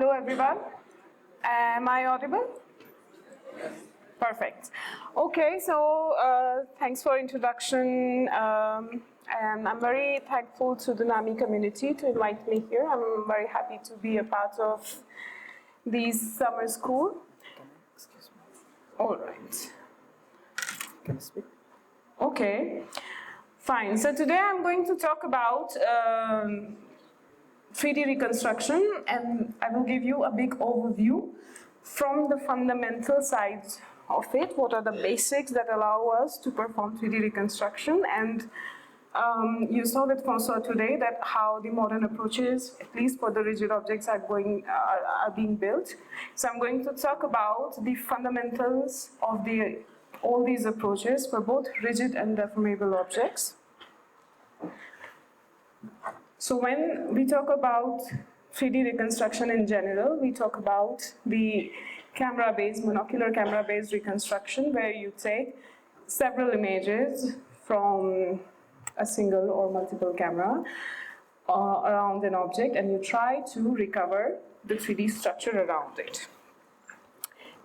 Hello, everyone. Am I audible? Perfect. Okay, so thanks for introduction. And I'm very thankful to the NAMI community to invite me here. I'm very happy to be a part of this summer school. Excuse me. All right. Can I speak? Okay, fine. So today I'm going to talk about 3D reconstruction, and I will give you a big overview from the fundamental side of it. What are the basics that allow us to perform 3D reconstruction? And you saw with François today that how the modern approaches, at least for the rigid objects, are being built. So I'm going to talk about the fundamentals of all these approaches for both rigid and deformable objects. So when we talk about 3D reconstruction in general, we talk about the camera-based, monocular camera-based reconstruction, where you take several images from a single or multiple camera around an object, and you try to recover the 3D structure around it.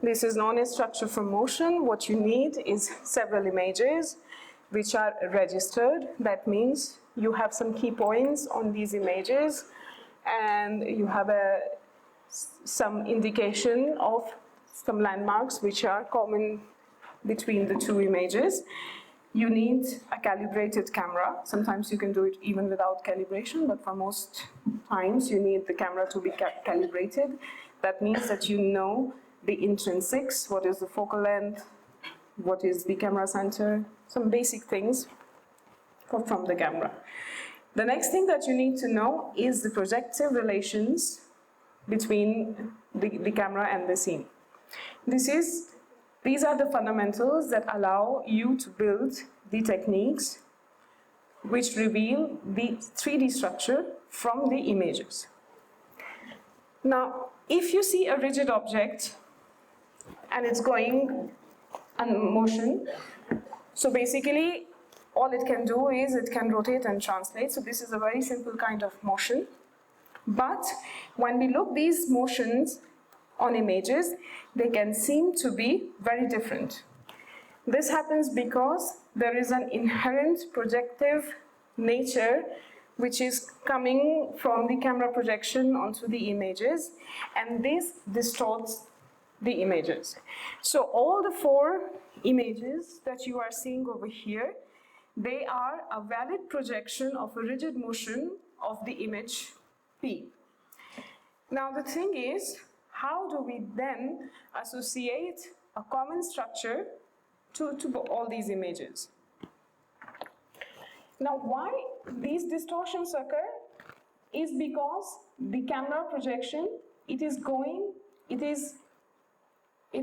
This is known as structure from motion. What you need is several images which are registered. That means you have some key points on these images, and you have some indication of some landmarks which are common between the two images. You need a calibrated camera. Sometimes you can do it even without calibration, but for most times you need the camera to be calibrated. That means that you know the intrinsics, what is the focal length, what is the camera center, some basic things from the camera. The next thing that you need to know is the projective relations between the camera and the scene. These are the fundamentals that allow you to build the techniques which reveal the 3D structure from the images. Now, if you see a rigid object and it's going in motion, so basically all it can do is it can rotate and translate. So this is a very simple kind of motion. But when we look these motions on images, they can seem to be very different. This happens because there is an inherent projective nature which is coming from the camera projection onto the images, and this distorts the images. So all the 4 images that you are seeing over here, they are a valid projection of a rigid motion of the image P. Now the thing is, how do we then associate a common structure to all these images? Now why these distortions occur is because the camera projection, it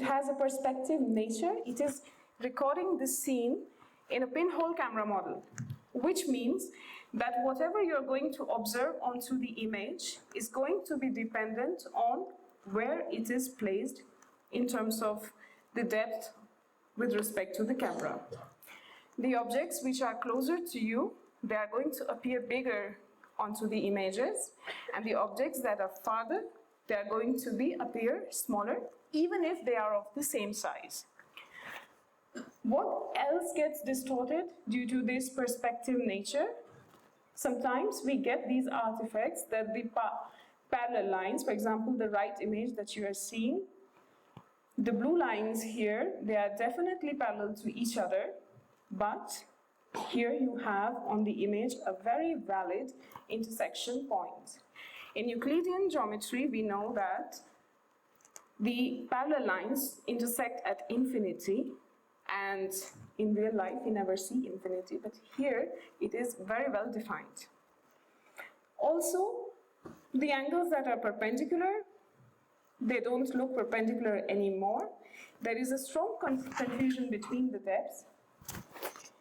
has a perspective nature. It is recording the scene in a pinhole camera model, which means that whatever you're going to observe onto the image is going to be dependent on where it is placed in terms of the depth with respect to the camera. The objects which are closer to you, they are going to appear bigger onto the images, and the objects that are farther, they are going to appear smaller, even if they are of the same size. What else gets distorted due to this perspective nature? Sometimes we get these artifacts that the parallel lines, for example, the right image that you are seeing, the blue lines here, they are definitely parallel to each other, but here you have on the image a very valid intersection point. In Euclidean geometry, we know that the parallel lines intersect at infinity, and in real life we never see infinity, but here it is very well defined. Also, the angles that are perpendicular, they don't look perpendicular anymore. There is a strong confusion between the depths,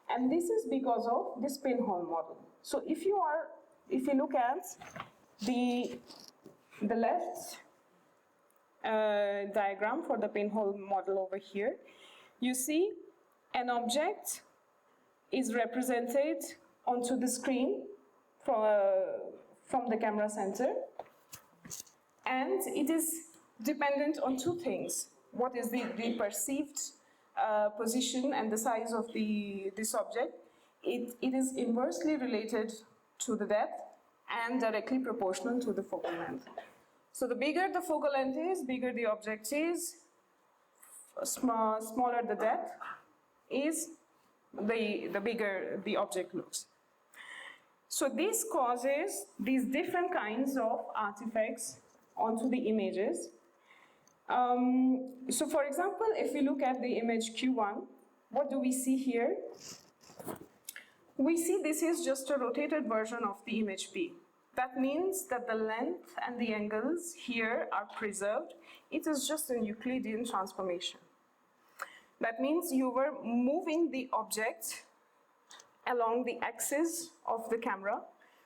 and this is because of this pinhole model. So if you look at the left diagram for the pinhole model over here, you see an object is represented onto the screen from the camera center, And it is dependent on two things. What is the perceived position and the size of this object? It is inversely related to the depth and directly proportional to the focal length. So the bigger the focal length is, bigger the object is, smaller the depth is, the bigger the object looks. So this causes these different kinds of artifacts onto the images. So for example, if we look at the image Q1, what do we see here? We see this is just a rotated version of the image P. That means that the length and the angles here are preserved. It is just a Euclidean transformation. That means you were moving the object along the axis of the camera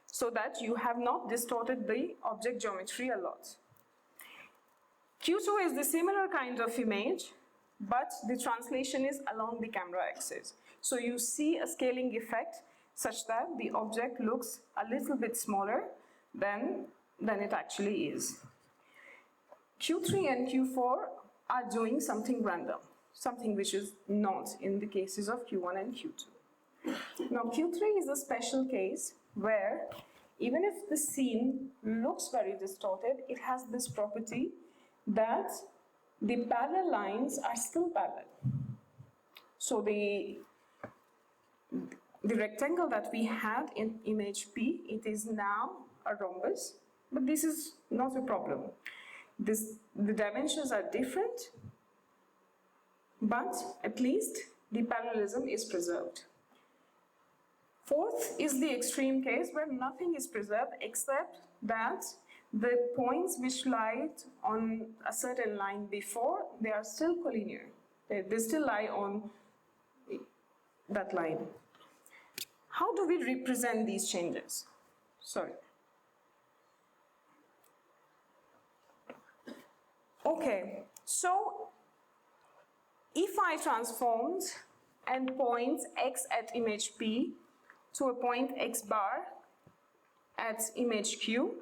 so that you have not distorted the object geometry a lot. Q2 is the similar kind of image, but the translation is along the camera axis. So you see a scaling effect such that the object looks a little bit smaller than it actually is. Q3 and Q4 are doing something random, something which is not in the cases of Q1 and Q2. Now Q3 is a special case where even if the scene looks very distorted, it has this property that the parallel lines are still parallel. So the rectangle that we had in image P, it is now a rhombus, but this is not a problem. The dimensions are different, but at least the parallelism is preserved. Fourth is the extreme case where nothing is preserved except that the points which lie on a certain line before, they are still collinear. They still lie on that line. How do we represent these changes? Sorry. Okay, so if I transformed and point x at image P to a point x bar at image Q,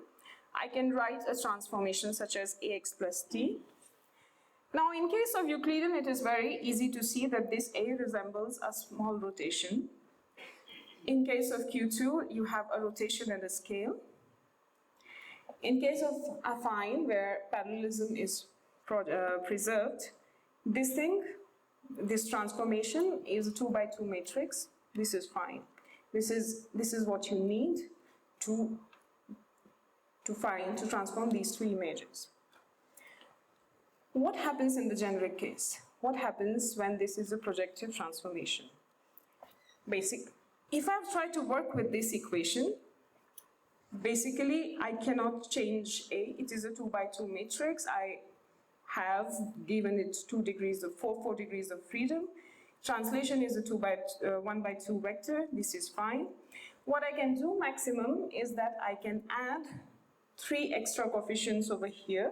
I can write a transformation such as ax plus t. Now in case of Euclidean, it is very easy to see that this A resembles a small rotation. In case of Q2, you have a rotation and a scale. In case of affine, where parallelism is preserved, this transformation is a 2 by 2 matrix. This is fine. This is what you need to transform these two images. What happens in the generic case? What happens when this is a projective transformation? If I've tried to work with this equation, basically I cannot change A. It is a 2 by 2 matrix. I have given it 4 degrees of freedom. Translation is a 1 by 2 vector. This is fine. What I can do maximum is that I can add 3 extra coefficients over here,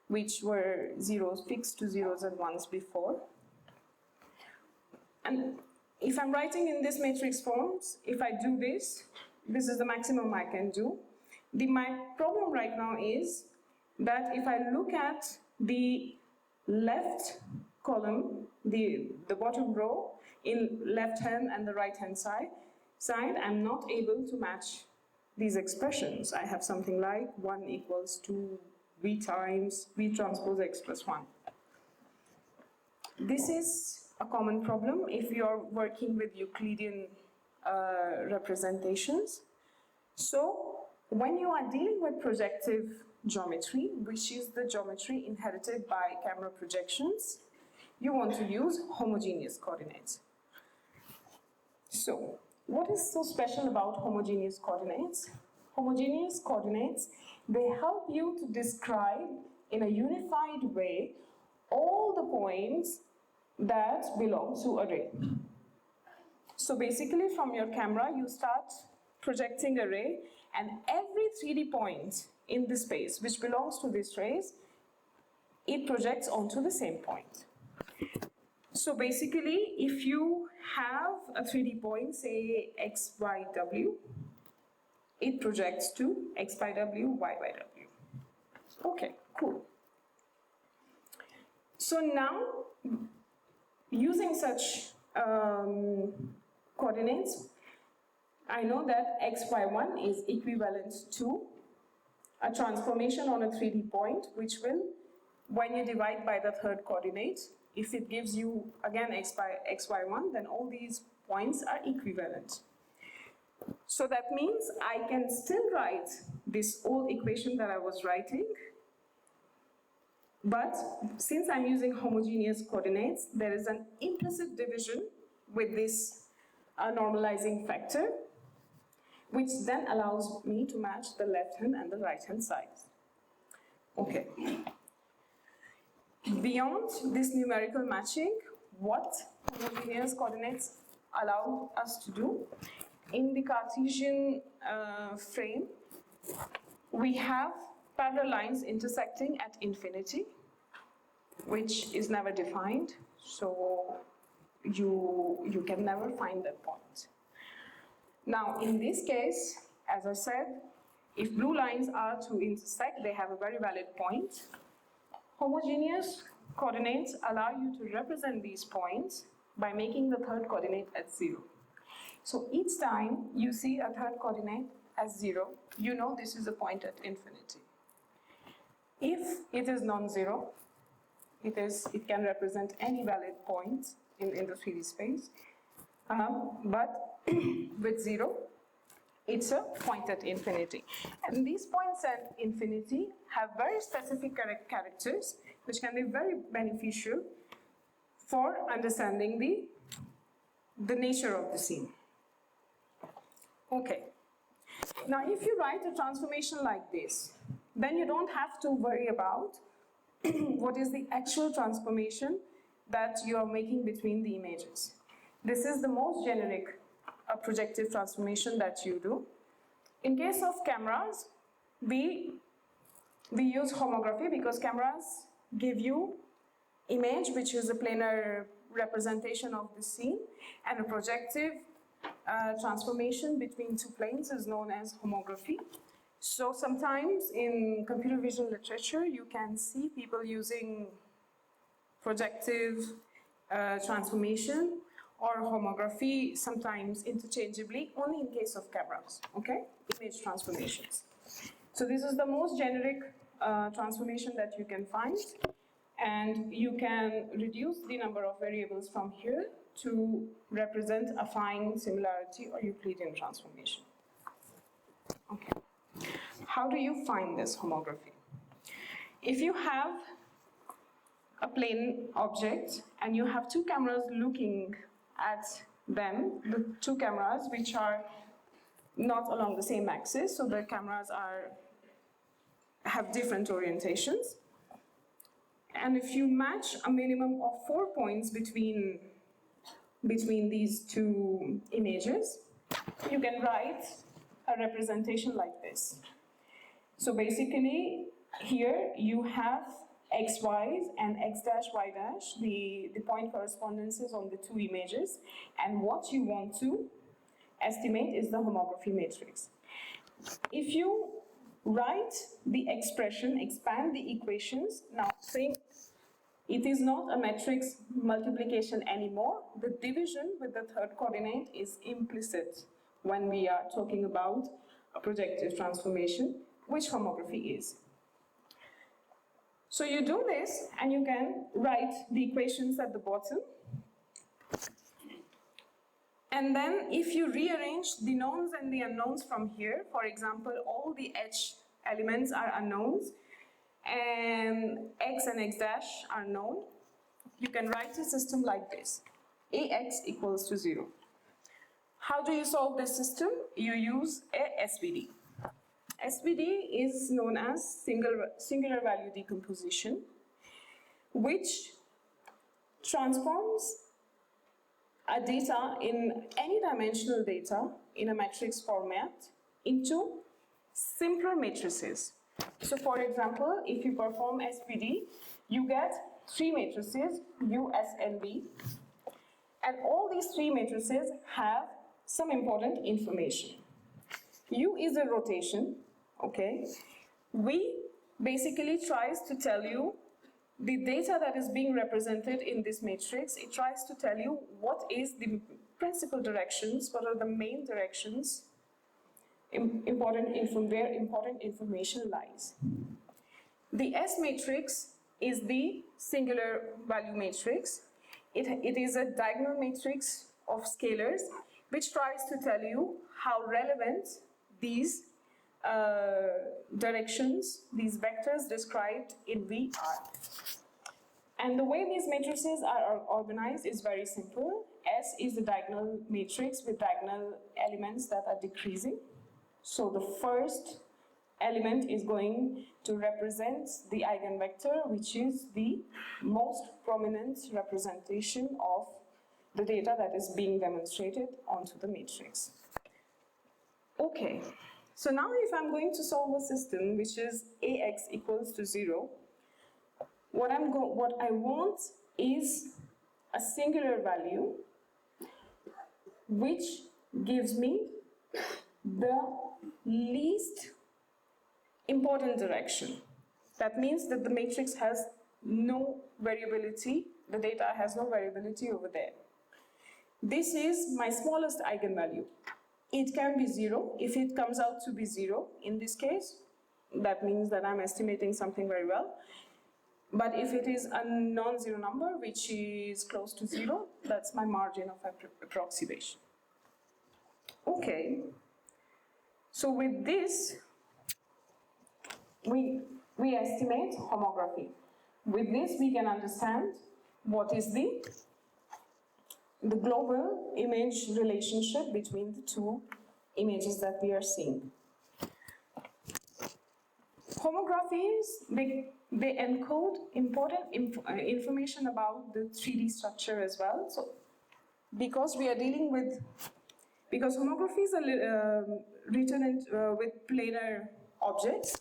which were zeros fixed to zeros and ones before. And if I'm writing in this matrix forms, if I do this is the maximum I can do. My problem right now is that if I look at the left column, the bottom row in left hand and the right hand side, I'm not able to match these expressions. I have something like 1 equals to V times V transpose X plus 1. This is a common problem if you're working with Euclidean representations. So when you are dealing with projective geometry, which is the geometry inherited by camera projections, you want to use homogeneous coordinates. So what is so special about homogeneous coordinates? Homogeneous coordinates, they help you to describe in a unified way all the points that belong to a ray. So basically from your camera you start projecting a ray, and every 3D point in the space which belongs to this rays, it projects onto the same point. So basically, if you have a 3D point, say x, y, w, it projects to x by w, y by w. Okay, cool. So now, using such coordinates, I know that xy1 is equivalent to a transformation on a 3D point, which will, when you divide by the third coordinate, if it gives you again xy1, then all these points are equivalent. So that means I can still write this old equation that I was writing, but since I'm using homogeneous coordinates, there is an implicit division with this normalizing factor, which then allows me to match the left hand and the right hand sides. Okay. Beyond this numerical matching, what homogeneous coordinates allow us to do? In the Cartesian frame, we have parallel lines intersecting at infinity, which is never defined, so you can never find that point. Now, in this case, as I said, if blue lines are to intersect, they have a very valid point. Homogeneous coordinates allow you to represent these points by making the third coordinate at 0. So each time you see a third coordinate as 0, you know this is a point at infinity. If it is non-zero, it can represent any valid point in the 3D space. But with 0, it's a point at infinity. And these points at infinity have very specific characters, which can be very beneficial for understanding the nature of the scene. Okay. Now, if you write a transformation like this, then you don't have to worry about what is the actual transformation that you are making between the images. This is the most generic projective transformation that you do. In case of cameras, we use homography because cameras give you image, which is a planar representation of the scene, and a projective transformation between two planes is known as homography. So sometimes in computer vision literature, you can see people using projective transformation or homography sometimes interchangeably, only in case of cameras, okay? Image transformations. So this is the most generic transformation that you can find, and you can reduce the number of variables from here to represent affine similarity or Euclidean transformation. Okay. How do you find this homography? If you have a plane object and you have two cameras looking at them, the two cameras which are not along the same axis, so the cameras have different orientations. And if you match a minimum of 4 points between these two images, you can write a representation like this. So basically, here you have x, y's and x dash, y dash, the point correspondences on the two images, and what you want to estimate is the homography matrix. If you write the expression, expand the equations, now think it is not a matrix multiplication anymore. The division with the third coordinate is implicit when we are talking about a projective transformation, which homography is. So you do this, and you can write the equations at the bottom. And then if you rearrange the knowns and the unknowns from here, for example, all the h elements are unknowns, and x and x dash are known, you can write a system like this. Ax equals to 0. How do you solve this system? You use a SVD. SVD is known as singular value decomposition, which transforms a data in any dimensional data in a matrix format into simpler matrices. So for example, if you perform SVD, you get 3 matrices, U, S, and V, and all these 3 matrices have some important information. U is a rotation, okay? V basically tries to tell you the data that is being represented in this matrix. It tries to tell you what is the principal directions, what are the main directions, where important information lies. The S matrix is the singular value matrix. It is a diagonal matrix of scalars which tries to tell you how relevant these directions, these vectors described in V are. And the way these matrices are organized is very simple. S is the diagonal matrix with diagonal elements that are decreasing. So the first element is going to represent the eigenvector, which is the most prominent representation of the data that is being demonstrated onto the matrix. Okay, so now if I'm going to solve a system which is AX equals to 0, what I want is a singular value which gives me the least important direction. That means that the matrix has no variability, the data has no variability over there. This is my smallest eigenvalue. It can be 0. If it comes out to be 0, in this case, that means that I'm estimating something very well. But if it is a non-zero number, which is close to 0, that's my margin of approximation. Okay. So with this, we estimate homography. With this, we can understand what is the global image relationship between the two images that we are seeing. Homographies, they encode important information about the 3D structure as well. So, because homographies are written with planar objects,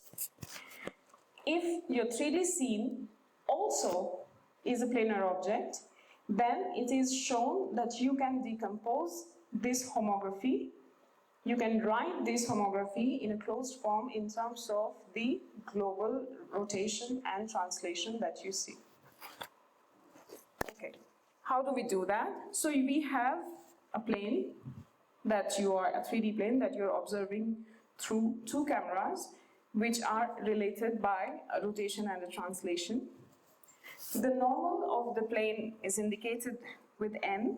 if your 3D scene also is a planar object, then it is shown that you can decompose this homography. You can write this homography in a closed form in terms of the global rotation and translation that you see. Okay, how do we do that? So we have a plane that you are, a 3D plane that you're observing through two cameras which are related by a rotation and a translation. The normal of the plane is indicated with M,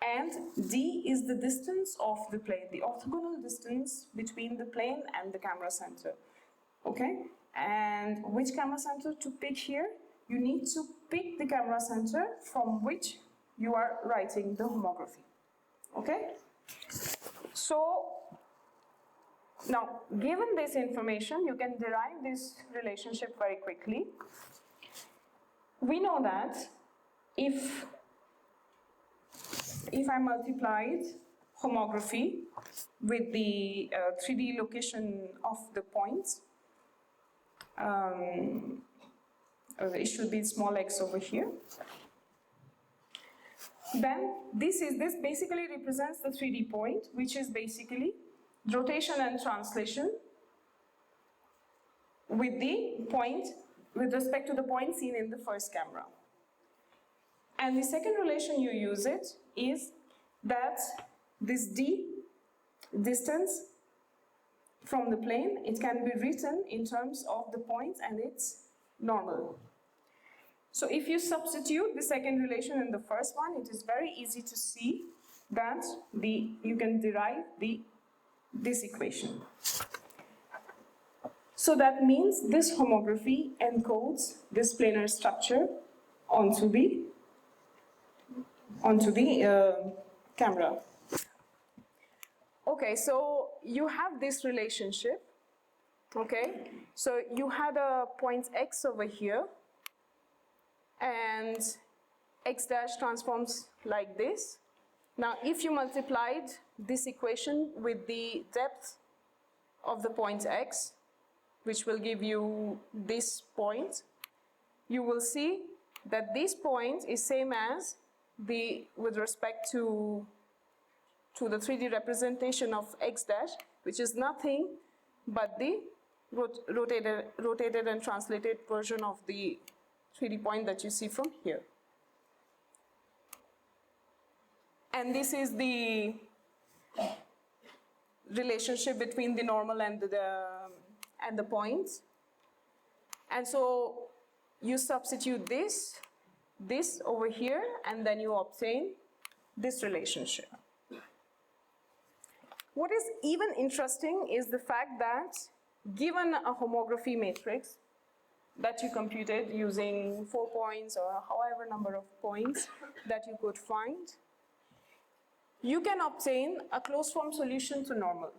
and D is the distance of the plane, the orthogonal distance between the plane and the camera center. Okay? And which camera center to pick here? You need to pick the camera center from which you are writing the homography. Okay? So, now, given this information, you can derive this relationship very quickly. We know that if I multiplied homography with the 3D location of the points, it should be small x over here, then this basically represents the 3D point, which is basically rotation and translation with the point, with respect to the point seen in the first camera. And the second relation you use it is that this d, distance from the plane, it can be written in terms of the point and its normal. So if you substitute the second relation in the first one, it is very easy to see that you can derive this equation. So that means this homography encodes this planar structure onto the camera. Okay, so you have this relationship. Okay, so you had a point x over here, and x dash transforms like this. Now, if you multiplied this equation with the depth of the point x, which will give you this point, you will see that this point is same as with respect to the 3D representation of x dash, which is nothing but the rotated and translated version of the 3D point that you see from here. And this is the relationship between the normal and the points. And so you substitute this over here, and then you obtain this relationship. What is even interesting is the fact that given a homography matrix that you computed using 4 points or however number of points that you could find, you can obtain a closed form solution to normal.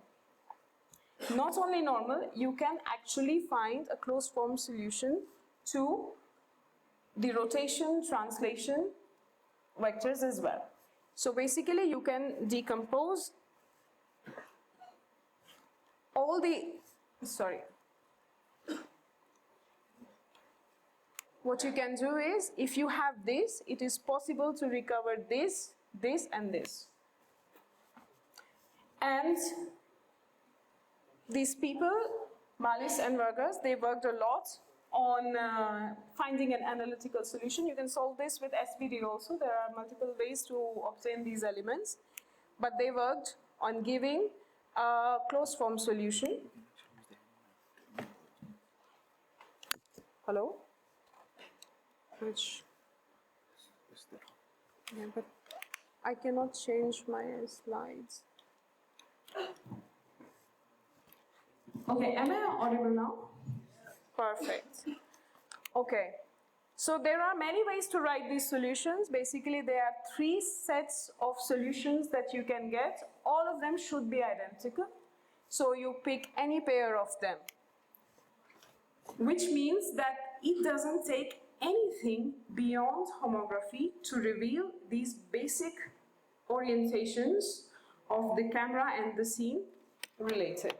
Not only normal, you can actually find a closed form solution to the rotation, translation vectors as well. So basically you can decompose all the, what you can do is, if you have this, it is possible to recover this, this and this. And these people, Malis and Vargas, they worked a lot on finding an analytical solution. You can solve this with SVD also. There are multiple ways to obtain these elements. But they worked on giving a closed form solution. Hello? Which? Yeah, but I cannot change my slides. Okay, am I audible now? Perfect. Okay, so there are many ways to write these solutions. Basically, there are 3 sets of solutions that you can get. All of them should be identical. So you pick any pair of them, which means that it doesn't take anything beyond homography to reveal these basic orientations of the camera and the scene related.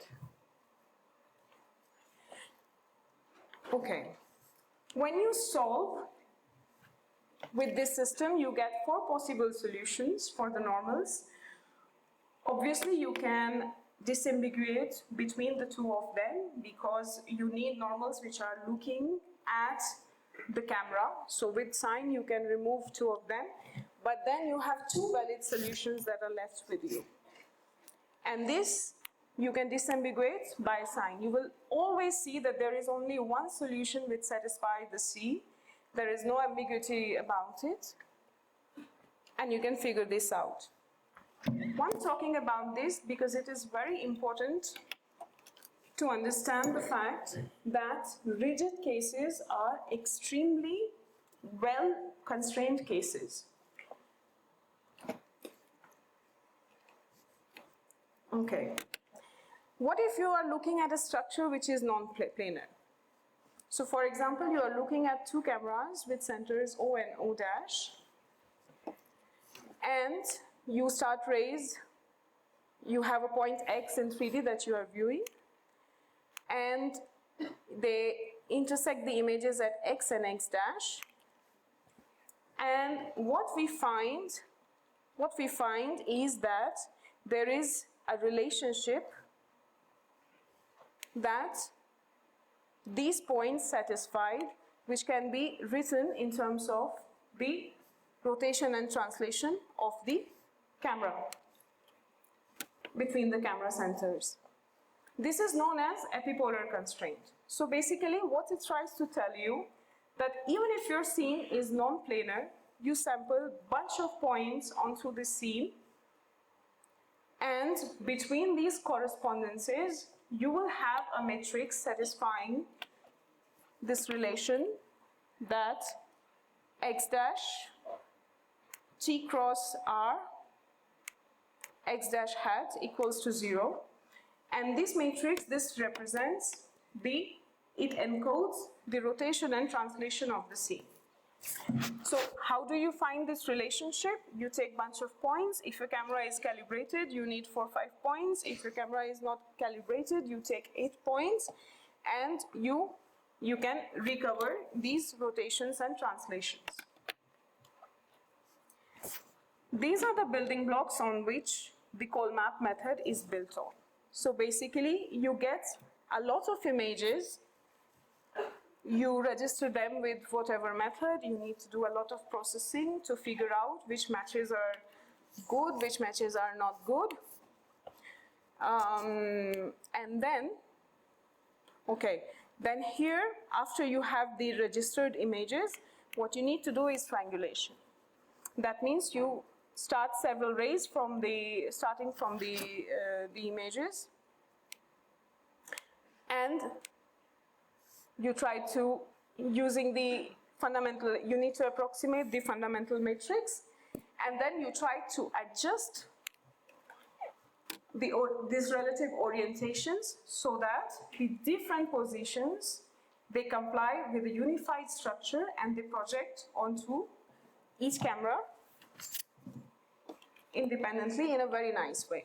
Okay, when you solve with this system, you get 4 possible solutions for the normals. Obviously, you can disambiguate between the 2 of them because you need normals which are looking at the camera. So with sign, you can remove 2 of them, but then you have 2 valid solutions that are left with you. And this you can disambiguate by sign. You will always see that there is only one solution which satisfies the C. There is no ambiguity about it. And you can figure this out. I'm talking about this because it is very important to understand the fact that rigid cases are extremely well constrained cases. Okay. What if you are looking at a structure which is non-planar? So for example, you are looking at 2 cameras with centers O and O dash, and you start rays, you have a point X in 3D that you are viewing, and they intersect the images at X and X dash. And what we find is that there is a relationship that these points satisfied, which can be written in terms of the rotation and translation of the camera between the camera centers. This is known as epipolar constraint. So basically what it tries to tell you that even if your scene is non-planar, you sample a bunch of points onto the scene, and between these correspondences you will have a matrix satisfying this relation that X dash T cross R X dash hat equals to 0. And this matrix, this represents it encodes the rotation and translation of the scene. So how do you find this relationship? You take a bunch of points. If your camera is calibrated, you need 4 or 5 points. If your camera is not calibrated, you take 8 points, and you can recover these rotations and translations. These are the building blocks on which the Colmap method is built on. So basically, you get a lot of images. You register them with whatever method. You need to do a lot of processing to figure out which matches are good, which matches are not good. And then, then here, after you have the registered images, what you need to do is triangulation. That means you start several rays starting from the images, and you try to, using the fundamental, you need to approximate the fundamental matrix, and then you try to adjust these relative orientations so that the different positions, they comply with a unified structure and they project onto each camera independently in a very nice way.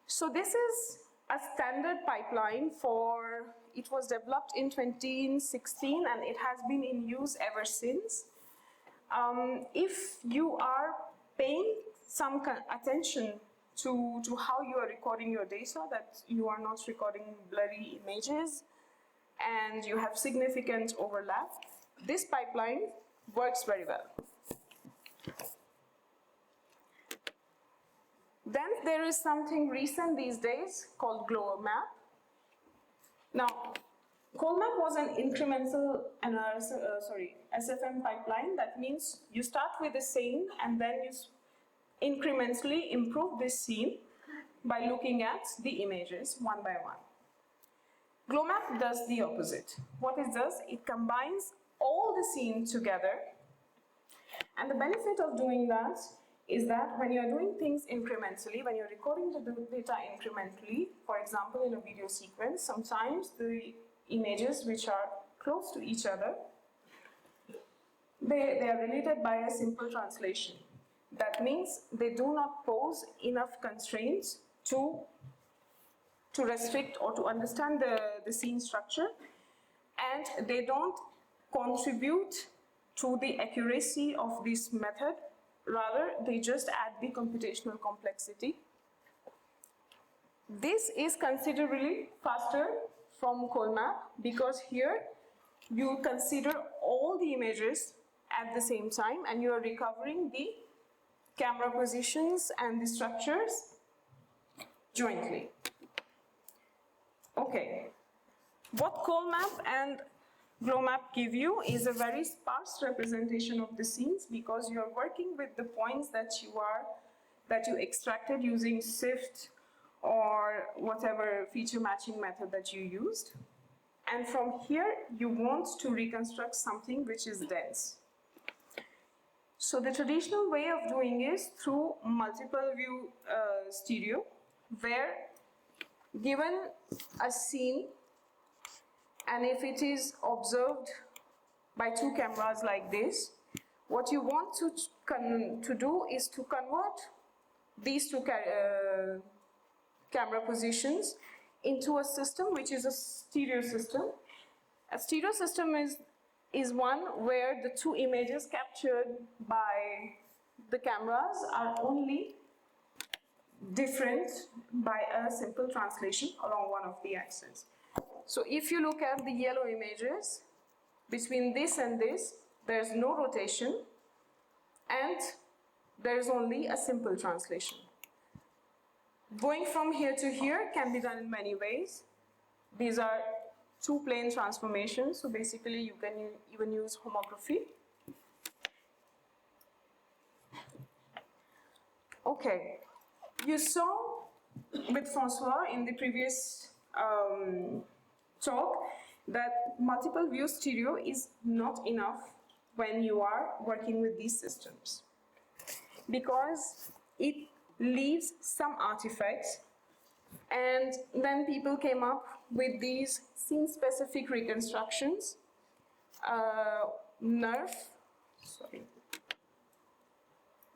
So this is a standard pipeline for, it was developed in 2016 and it has been in use ever since. If you are paying some attention to how you are recording your data, that you are not recording blurry images and you have significant overlap, this pipeline works very well. Then there is something recent these days called GloMap. Now, GloMap was an incremental SFM pipeline. That means you start with a scene and then you incrementally improve this scene by looking at the images one by one. GloMap does the opposite. What it does, it combines all the scenes together, and the benefit of doing that is that when you're doing things incrementally, when you're recording the data incrementally, for example in a video sequence, sometimes the images which are close to each other, they are related by a simple translation. That means they do not pose enough constraints to restrict or to understand the scene structure, and they don't contribute to the accuracy of this method. Rather, they just add the computational complexity. This is considerably faster from GloMap because here you consider all the images at the same time and you are recovering the camera positions and the structures jointly. Okay, what GloMap and GloMap give you is a very sparse representation of the scenes because you are working with the points that you extracted using SIFT or whatever feature matching method that you used. And from here, you want to reconstruct something which is dense. So the traditional way of doing is through multiple view stereo, where given a scene, and if it is observed by two cameras like this, what you want to do is to convert these two camera positions into a system which is a stereo system. A stereo system is one where the two images captured by the cameras are only different by a simple translation along one of the axes. So if you look at the yellow images, between this and this, there's no rotation and there's only a simple translation. Going from here to here can be done in many ways. These are two plane transformations, so basically you can even use homography. Okay, you saw with Francois in the previous talk that multiple view stereo is not enough when you are working with these systems because it leaves some artifacts, and then people came up with these scene-specific reconstructions, nerf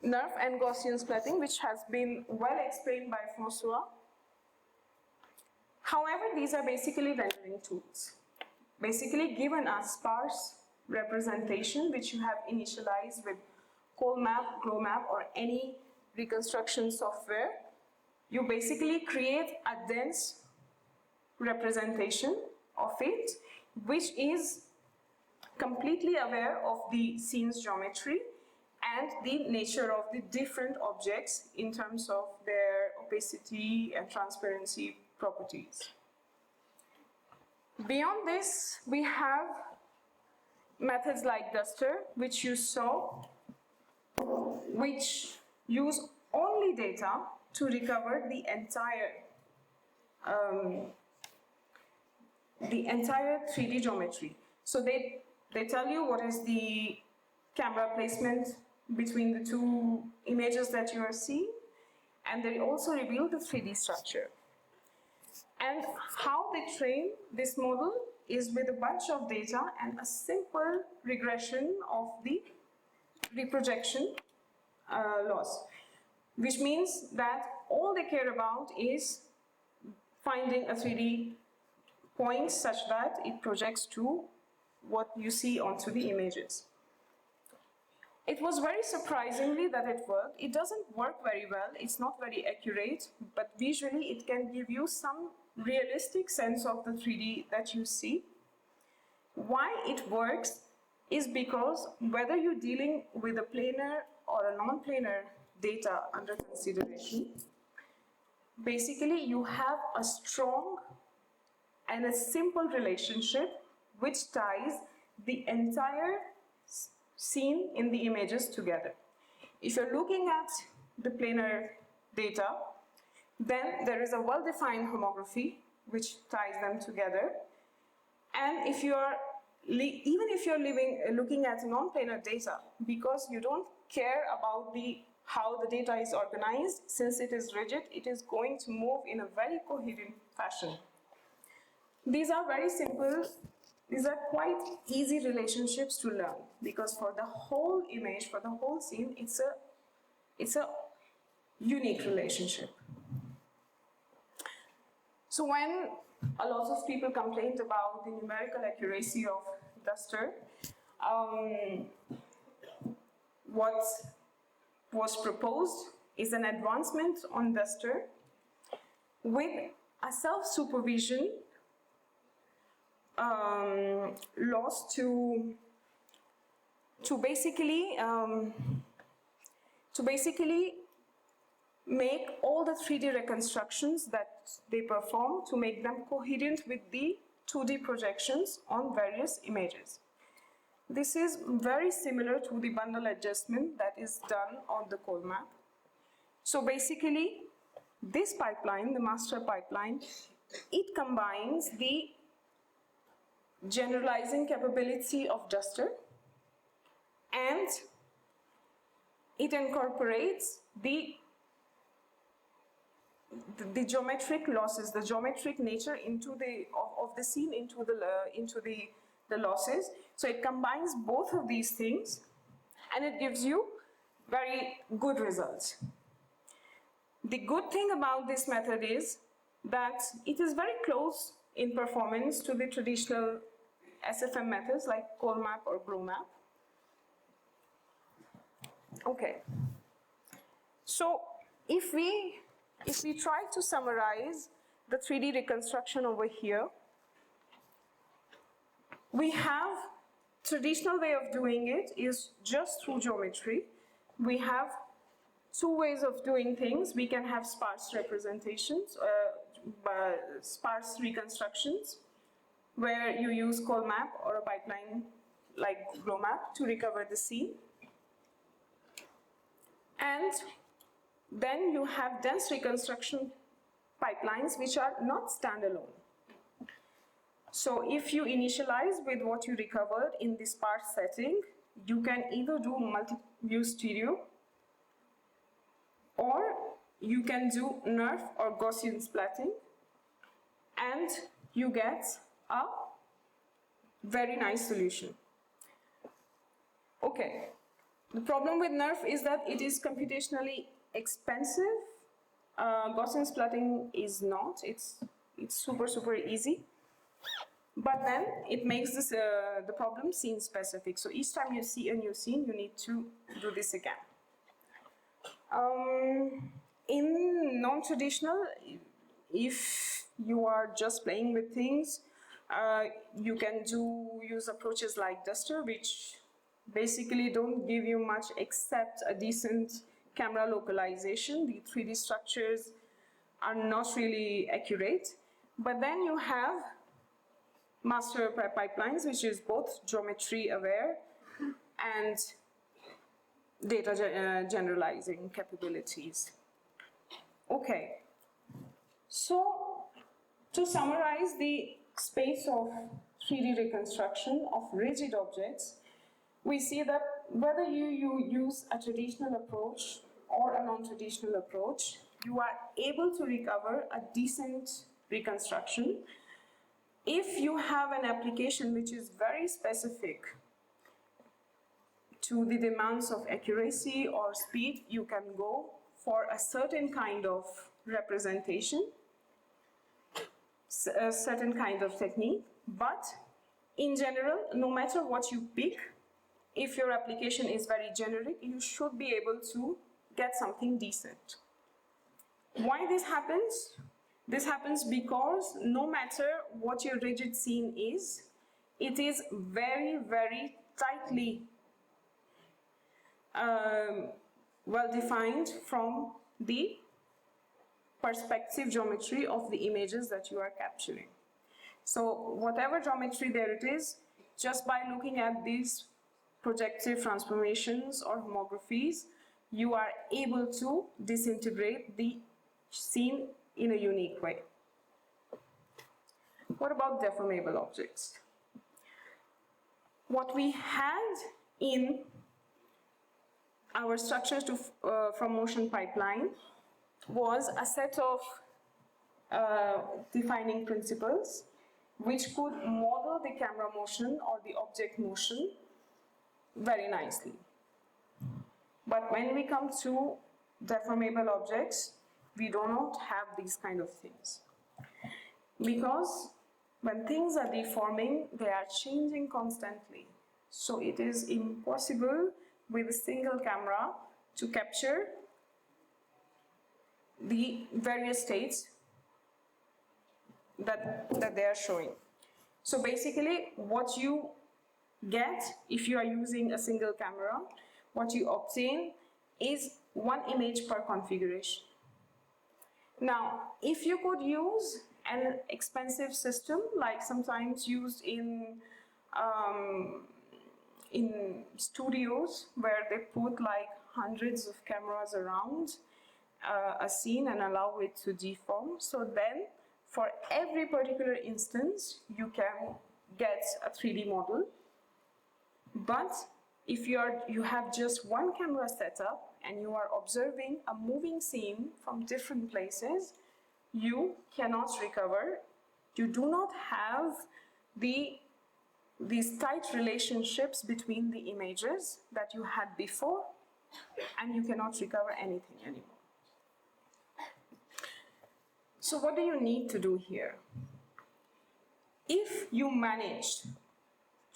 and Gaussian splatting, which has been well explained by Francois. However, these are basically rendering tools. Basically, given a sparse representation which you have initialized with GloMap, or any reconstruction software, you basically create a dense representation of it, which is completely aware of the scene's geometry and the nature of the different objects in terms of their opacity and transparency properties. Beyond this, we have methods like Duster, which you saw, which use only data to recover the entire 3D geometry. So they tell you what is the camera placement between the two images that you are seeing, and they also reveal the 3D structure. And how they train this model is with a bunch of data and a simple regression of the reprojection loss, which means that all they care about is finding a 3D point such that it projects to what you see onto the images. It was very surprisingly that it worked. It doesn't work very well, it's not very accurate, but visually it can give you some realistic sense of the 3D that you see. Why it works is because whether you're dealing with a planar or a non-planar data under consideration, basically you have a strong and a simple relationship which ties the entire scene in the images together. If you're looking at the planar data, then there is a well-defined homography which ties them together. And if you're even if you're looking at non-planar data, because you don't care about how the data is organized, since it is rigid, it is going to move in a very coherent fashion. These are very simple. These are quite easy relationships to learn, because for the whole image, for the whole scene, it's a unique relationship. So when a lot of people complained about the numerical accuracy of Duster, what was proposed is an advancement on Duster with a self-supervision loss to basically make all the 3D reconstructions that they perform to make them coherent with the 2D projections on various images. This is very similar to the bundle adjustment that is done on the Colmap. So basically, this pipeline, the master pipeline, it combines the generalizing capability of Duster and it incorporates the geometric losses, the geometric nature of the scene into the losses. So it combines both of these things and it gives you very good results. The good thing about this method is that it is very close in performance to the traditional SFM methods like Colmap or GrowMap. Okay, so if we try to summarize the 3D reconstruction over here, we have traditional way of doing it is just through geometry. We have two ways of doing things. We can have sparse representations, sparse reconstructions, where you use Colmap or a pipeline like GrowMap to recover the scene. And then you have dense reconstruction pipelines which are not standalone. So if you initialize with what you recovered in the sparse setting, you can either do multi-view stereo or you can do NeRF or Gaussian splatting and you get a very nice solution. Okay, the problem with NeRF is that it is computationally expensive. Gaussian splatting is not, it's super easy. But then it makes this, the problem scene specific. So each time you see a new scene, you need to do this again. In non-traditional, if you are just playing with things, you can use approaches like Duster, which basically don't give you much except a decent camera localization. The 3D structures are not really accurate. But then you have master pipelines, which is both geometry aware and data generalizing capabilities. Okay, so to summarize the space of 3D reconstruction of rigid objects, we see that whether you use a traditional approach or a non-traditional approach, you are able to recover a decent reconstruction. If you have an application which is very specific to the demands of accuracy or speed, you can go for a certain kind of representation, a certain kind of technique. But in general, no matter what you pick, if your application is very generic, you should be able to get something decent. Why this happens? This happens because no matter what your rigid scene is, it is very, very tightly well defined from the perspective geometry of the images that you are capturing. So whatever geometry there it is, just by looking at these projective transformations or homographies, you are able to disintegrate the scene in a unique way. What about deformable objects? What we had in our structures from motion pipeline was a set of defining principles which could model the camera motion or the object motion very nicely. But when we come to deformable objects, we do not have these kind of things. Because when things are deforming, they are changing constantly. So it is impossible with a single camera to capture the various states that they are showing. So basically, what you get if you are using a single camera, what you obtain is one image per configuration. Now, if you could use an expensive system, like sometimes used in studios where they put like hundreds of cameras around a scene and allow it to deform, so then for every particular instance you can get a 3D model. But if you have just one camera setup and you are observing a moving scene from different places, you cannot recover. You do not have these tight relationships between the images that you had before, and you cannot recover anything anymore. So what do you need to do here? If you managed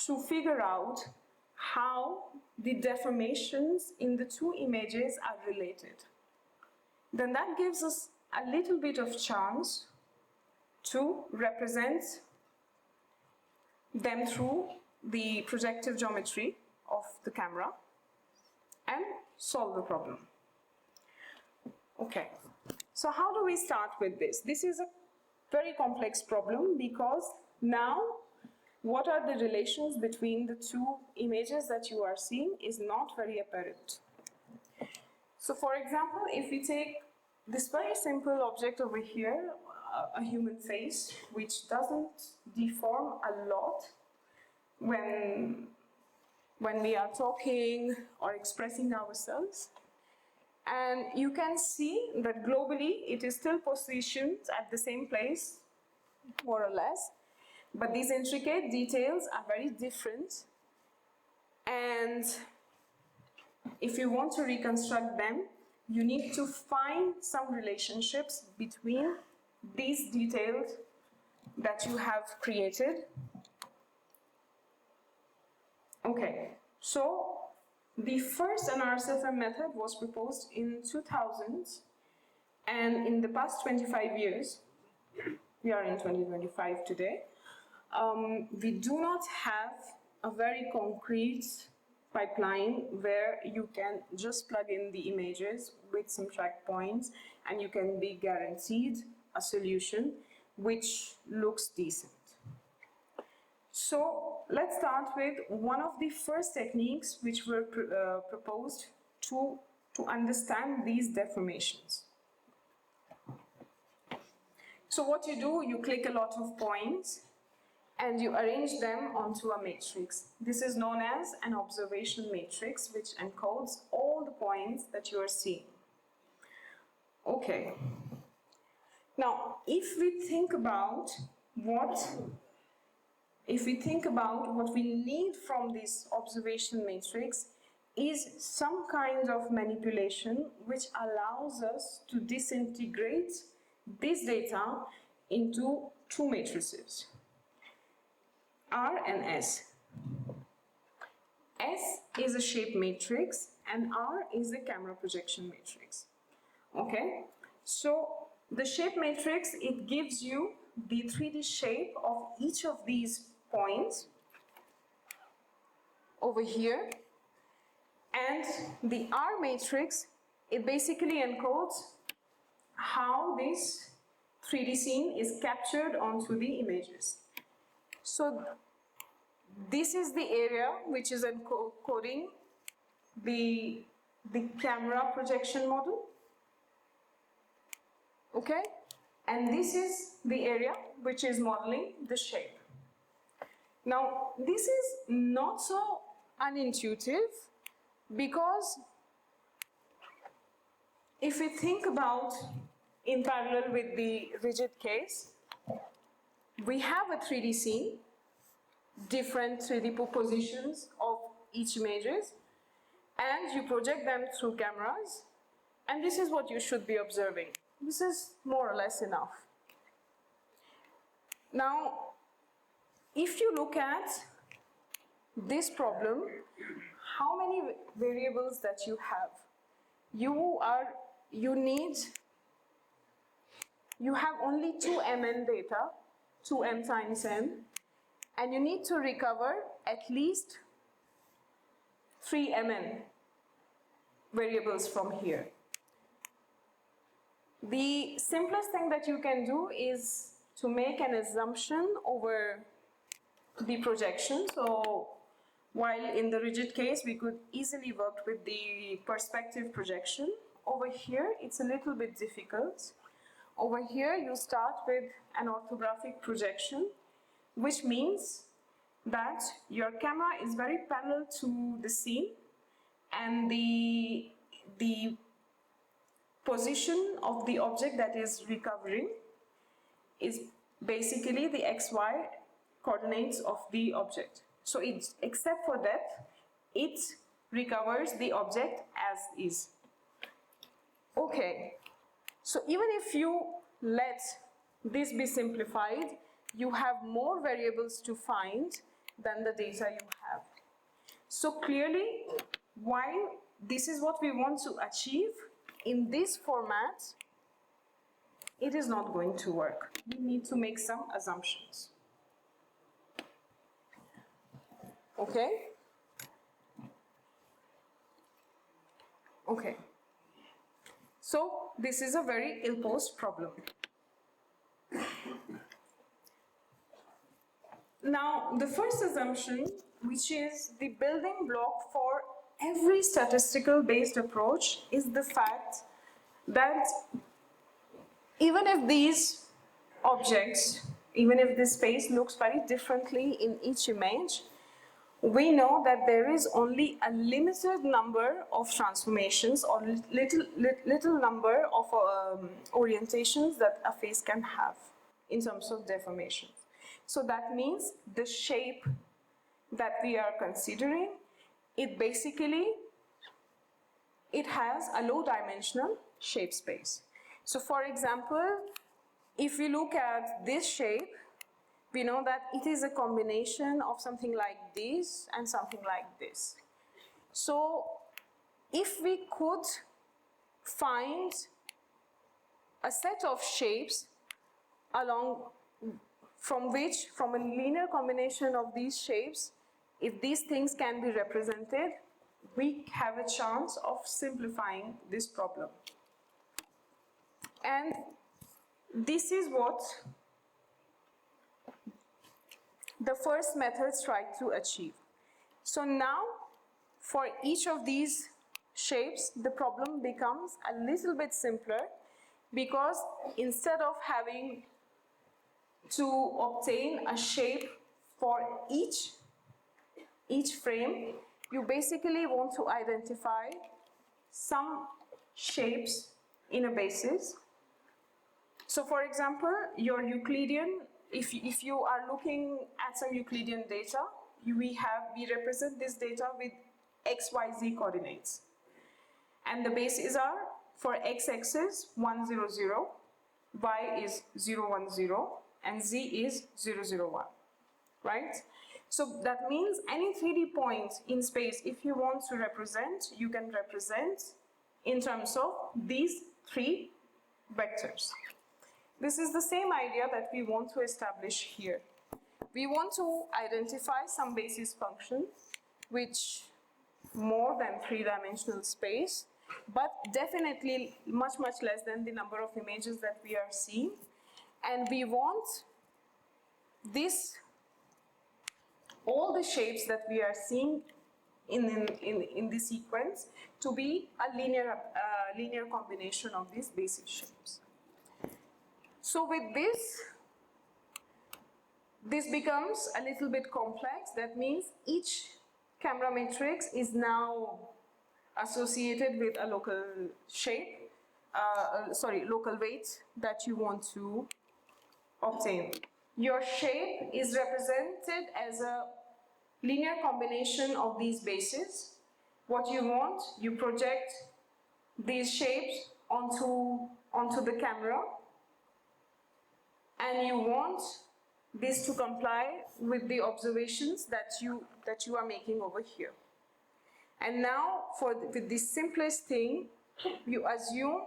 to figure out how the deformations in the two images are related, then that gives us a little bit of chance to represent them through the projective geometry of the camera and solve the problem. Okay, so how do we start with this? This is a very complex problem because now what are the relations between the two images that you are seeing is not very apparent. So for example, if we take this very simple object over here, a human face, which doesn't deform a lot when we are talking or expressing ourselves. And you can see that globally it is still positioned at the same place, more or less, but these intricate details are very different. And if you want to reconstruct them, you need to find some relationships between these details that you have created. Okay, so the first NRSFM method was proposed in 2000, and in the past 25 years, we are in 2025 today. We do not have a very concrete pipeline where you can just plug in the images with some track points and you can be guaranteed a solution which looks decent. So let's start with one of the first techniques which were proposed to understand these deformations. So what you do, you click a lot of points and you arrange them onto a matrix. This is known as an observation matrix, which encodes all the points that you are seeing. Okay. Now, if we think about what we need from this observation matrix is some kind of manipulation which allows us to disintegrate this data into two matrices, R and S. S is a shape matrix and R is a camera projection matrix. Okay, so the shape matrix, it gives you the 3D shape of each of these points over here, and the R matrix, it basically encodes how this 3D scene is captured onto the images. So this is the area which is encoding the camera projection model. Okay? And this is the area which is modeling the shape. Now, this is not so unintuitive because if we think about in parallel with the rigid case, we have a 3D scene, different 3D positions of each images, and you project them through cameras, and this is what you should be observing. This is more or less enough. Now, if you look at this problem, how many variables that you have? You have only 2mn data, 2m times n, and you need to recover at least 3mn variables from here. The simplest thing that you can do is to make an assumption over the projection. So while in the rigid case we could easily work with the perspective projection, over here it's a little bit difficult. Over here you start with an orthographic projection, which means that your camera is very parallel to the scene, and the position of the object that is recovering is basically the XY coordinates of the object. So except for that, it recovers the object as is. Okay, so even if you let this be simplified, you have more variables to find than the data you have. So clearly, while this is what we want to achieve, in this format, it is not going to work. We need to make some assumptions. Okay? Okay. So this is a very ill-posed problem. Now, the first assumption, which is the building block for every statistical based approach, is the fact that even if these objects, even if this space looks very differently in each image, we know that there is only a limited number of transformations or little number of orientations that a face can have in terms of deformation. So that means the shape that we are considering, it has a low dimensional shape space. So for example, if we look at this shape, we know that it is a combination of something like this and something like this. So if we could find a set of shapes along from a linear combination of these shapes, if these things can be represented, we have a chance of simplifying this problem. And this is what the first methods try to achieve. So now, for each of these shapes, the problem becomes a little bit simpler, because instead of having to obtain a shape for each frame, you basically want to identify some shapes in a basis. So for example, your Euclidean, if you are looking at some Euclidean data, we represent this data with XYZ coordinates. And the bases are, for x-axis 1, 0, 0, y is 0, 1, 0, and z is 0, 0, 1, right? So that means any 3D point in space, if you want to represent, you can represent in terms of these three vectors. This is the same idea that we want to establish here. We want to identify some basis function which more than three-dimensional space, but definitely much less than the number of images that we are seeing. And we want all the shapes that we are seeing in this sequence to be a linear combination of these basis shapes. So with this becomes a little bit complex. That means each camera matrix is now associated with a local shape, local weight that you want to obtain. Your shape is represented as a linear combination of these bases. What you want, you project these shapes onto the camera, and you want this to comply with the observations that you are making over here. And now, with the simplest thing, you assume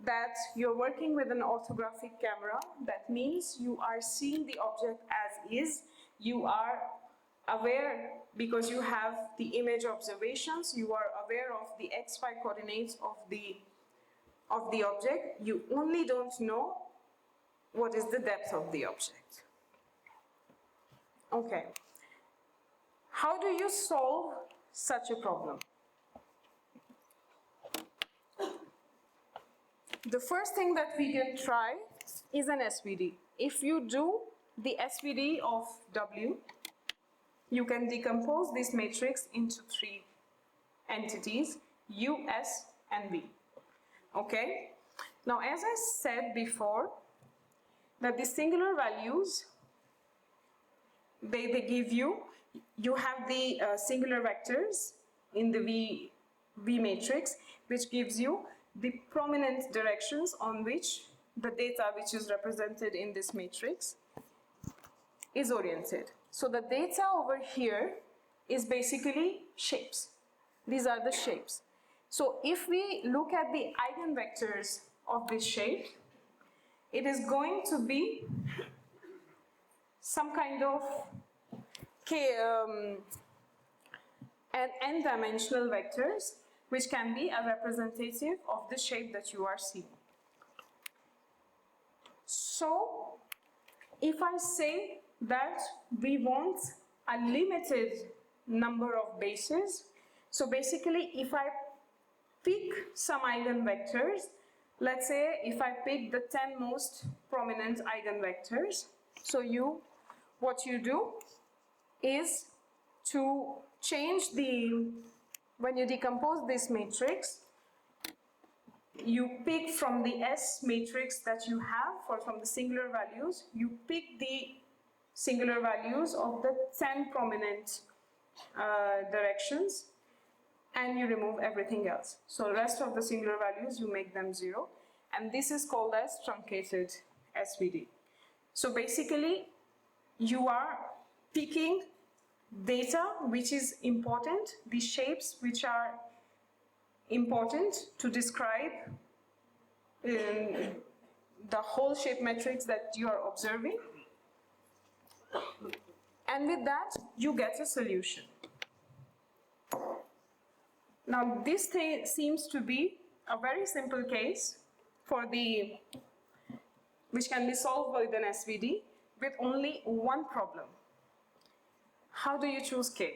that you're working with an orthographic camera. That means you are seeing the object as is. You are aware, because you have the image observations, you are aware of the XY coordinates of the object. You only don't know what is the depth of the object. Okay. How do you solve such a problem? The first thing that we can try is an SVD. If you do the SVD of W, you can decompose this matrix into three entities, U, S, and V. Okay? Now, as I said before, that the singular values, they give you have the singular vectors in the V matrix, which gives you the prominent directions on which the data which is represented in this matrix is oriented. So the data over here is basically shapes. These are the shapes. So if we look at the eigenvectors of this shape, it is going to be some kind of n-dimensional vectors, which can be a representative of the shape that you are seeing. So, if I say that we want a limited number of bases, so basically if I pick some eigenvectors, let's say if I pick the 10 most prominent eigenvectors, so what you do is to change when you decompose this matrix, you pick from the S matrix that you have, from the singular values, you pick the singular values of the 10 prominent directions, and you remove everything else. So the rest of the singular values, you make them 0, and this is called as truncated SVD. So basically, you are picking data which is important, the shapes which are important to describe the whole shape matrix that you are observing, And with that, you get a solution. Now, this seems to be a very simple case which can be solved with an SVD with only one problem. How do you choose K?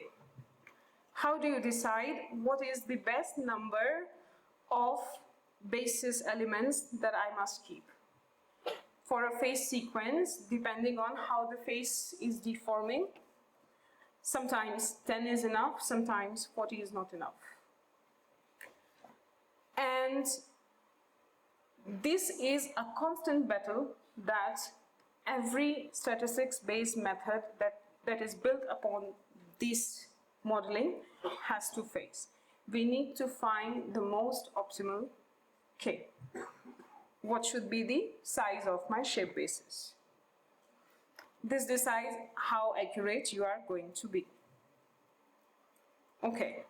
How do you decide what is the best number of basis elements that I must keep for a phase sequence, depending on how the phase is deforming? Sometimes 10 is enough, sometimes 40 is not enough. And this is a constant battle that every statistics-based method that is built upon this modeling has to face. We need to find the most optimal K. What should be the size of my shape basis? This decides how accurate you are going to be. Okay.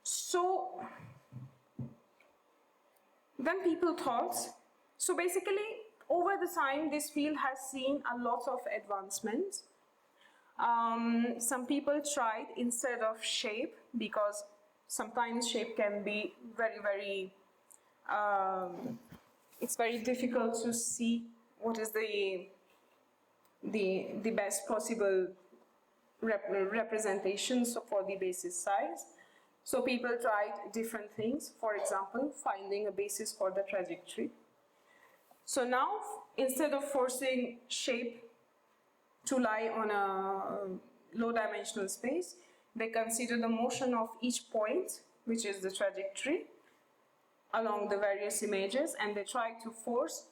So then people thought, so basically over the time this field has seen a lot of advancement. Some people tried instead of shape, because sometimes shape can be very, it's very difficult to see what is the best possible representations for the basis size. So people tried different things, for example, finding a basis for the trajectory. So now, instead of forcing shape to lie on a low-dimensional space, they consider the motion of each point, which is the trajectory, along the various images, and they try to force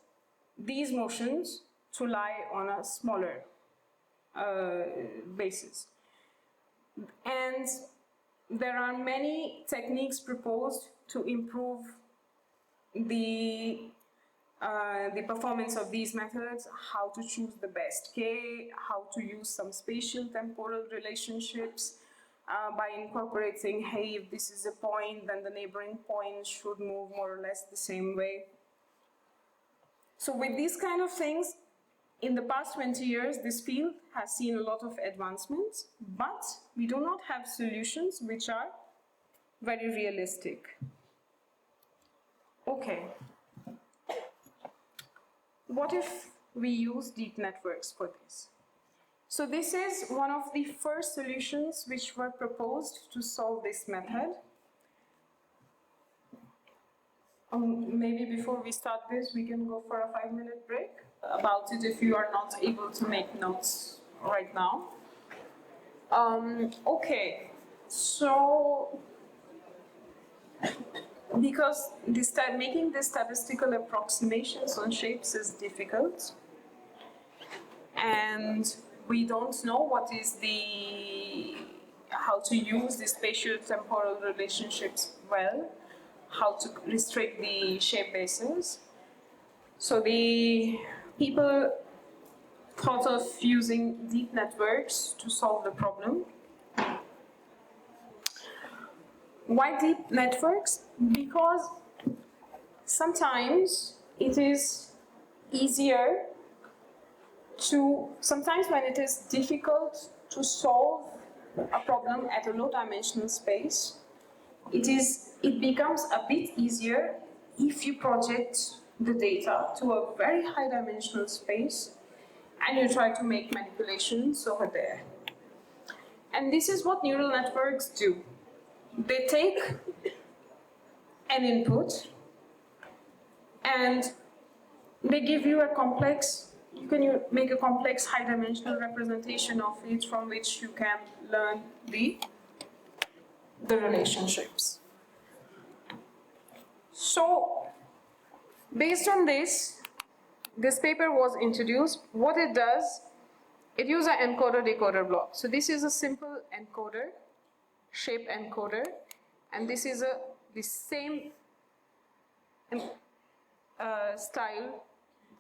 these motions to lie on a smaller basis. And there are many techniques proposed to improve the performance of these methods, how to choose the best K, how to use some spatial temporal relationships by incorporating, hey, if this is a point, then the neighboring point should move more or less the same way. So with these kind of things, in the past 20 years, this field has seen a lot of advancements, but we do not have solutions which are very realistic. Okay. What if we use deep networks for this? So this is one of the first solutions which were proposed to solve this method. Maybe before we start this, we can go for a 5-minute break about it if you are not able to make notes right now. Okay, so because making the statistical approximations on shapes is difficult, and we don't know how to use the spatial temporal relationships well, how to restrict the shape bases. So the people thought of using deep networks to solve the problem. Why deep networks? Because sometimes it is easier sometimes when it is difficult to solve a problem at a low-dimensional space, it becomes a bit easier if you project the data to a very high-dimensional space and you try to make manipulations over there. And this is what neural networks do. They take an input and they give you a complex, you can make a complex high-dimensional representation of it from which you can learn the relationships. So, based on this paper was introduced. What it does, it uses an encoder-decoder block. So this is a simple encoder, shape encoder, and this is the same style,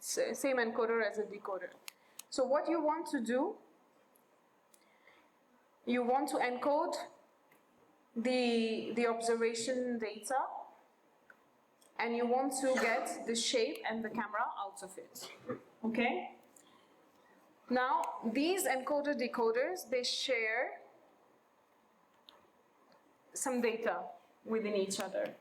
same encoder as a decoder. So what you want to do, you want to encode the observation data and you want to get the shape and the camera out of it. Okay? Now, these encoder decoders, they share some data within each other.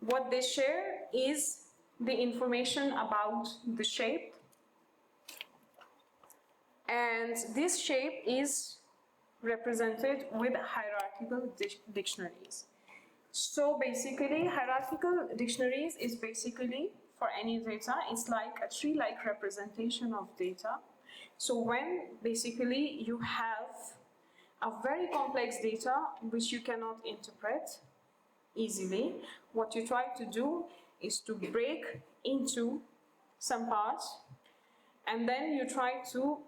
What they share is the information about the shape, and this shape is represented with hierarchical dictionaries. So basically, hierarchical dictionaries is basically, for any data, it's like a tree-like representation of data. So when basically you have a very complex data which you cannot interpret easily, what you try to do is to break into some parts, and then you try to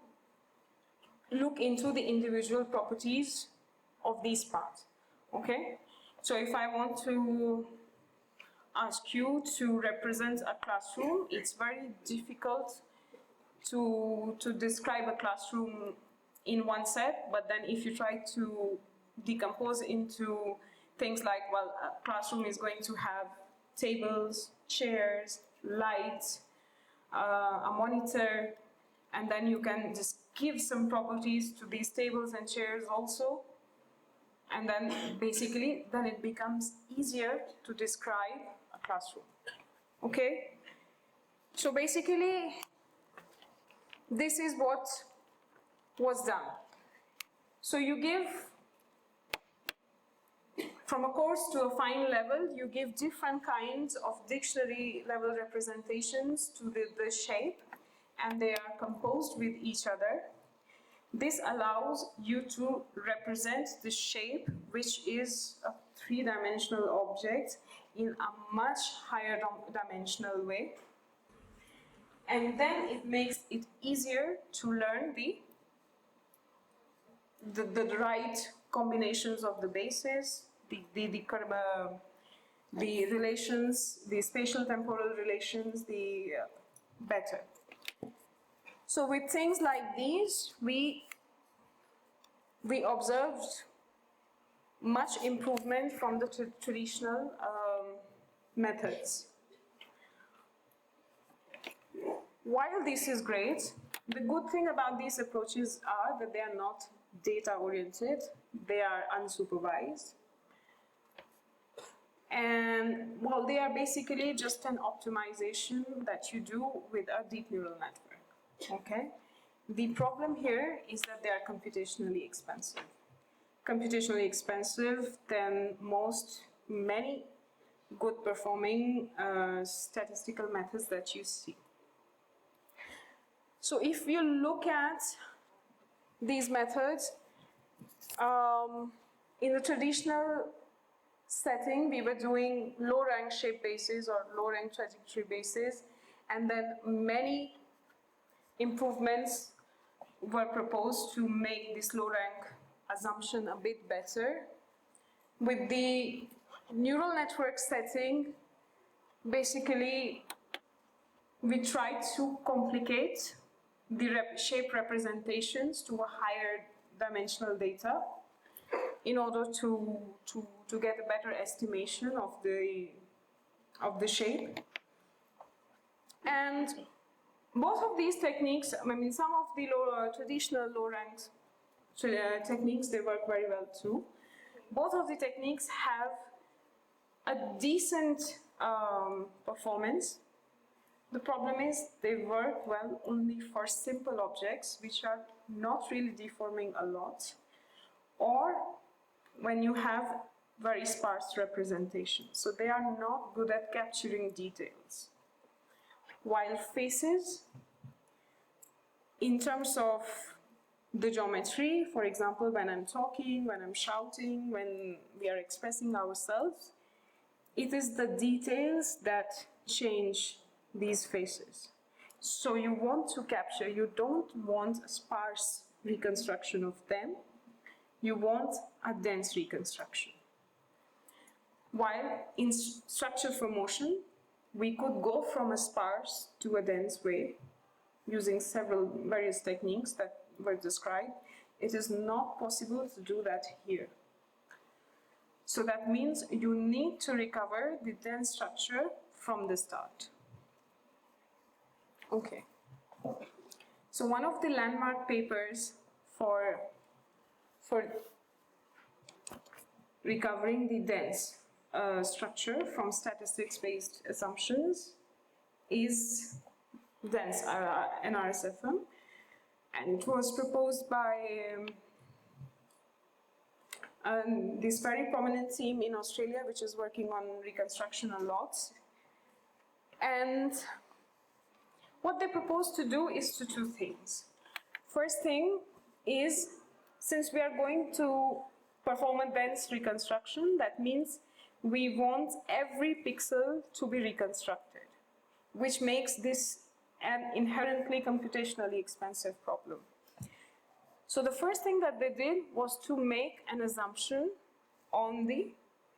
look into the individual properties of these parts. Okay? So if I want to ask you to represent a classroom, it's very difficult to describe a classroom in one set, but then if you try to decompose into things like, well, a classroom is going to have tables, chairs, lights, a monitor, and then you can just give some properties to these tables and chairs also, and then basically then it becomes easier to describe a classroom. Okay? So basically this is what was done. So you give, from a coarse to a fine level, you give different kinds of dictionary level representations to the shape, and they are composed with each other. This allows you to represent the shape, which is a three-dimensional object, in a much higher dimensional way. And then it makes it easier to learn the right combinations of the bases, the relations, the spatial temporal relations, the better. So with things like these, we observed much improvement from the traditional methods. While this is great, the good thing about these approaches are that they are not data-oriented, they are unsupervised. And, well, they are basically just an optimization that you do with a deep neural network, okay? The problem here is that they are computationally expensive. Computationally expensive than many good performing statistical methods that you see. So if you look at these methods, in the traditional setting, we were doing low-rank shape bases or low-rank trajectory bases, and then many improvements were proposed to make this low-rank assumption a bit better. With the neural network setting, basically, we tried to complicate the shape representations to a higher dimensional data in order to get a better estimation of the shape. And both of these techniques, I mean, some of the traditional low-rank techniques, they work very well too. Both of the techniques have a decent performance. The problem is they work well only for simple objects which are not really deforming a lot, or when you have very sparse representation. So they are not good at capturing details. While faces, in terms of the geometry, for example, when I'm talking, when I'm shouting, when we are expressing ourselves, it is the details that change these faces. So you want to capture, you don't want a sparse reconstruction of them, you want a dense reconstruction. While in structure for motion, we could go from a sparse to a dense way using various techniques that were described. It is not possible to do that here. So that means you need to recover the dense structure from the start. Okay. So one of the landmark papers for recovering the dense structure from statistics-based assumptions is dense NRSFM, and it was proposed by this very prominent team in Australia, which is working on reconstruction a lot. And what they propose to do is to two things. First thing is, since we are going to perform a dense reconstruction, that means we want every pixel to be reconstructed, which makes this an inherently computationally expensive problem. So the first thing that they did was to make an assumption on the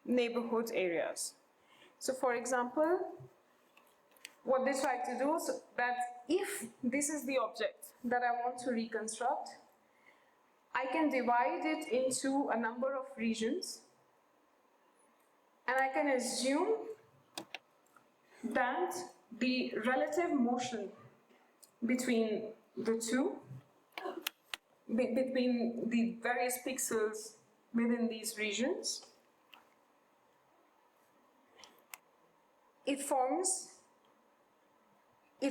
neighborhood areas. So for example, what they tried to do is that if this is the object that I want to reconstruct, I can divide it into a number of regions, and I can assume that the relative motion between the two, between the various pixels within these regions, it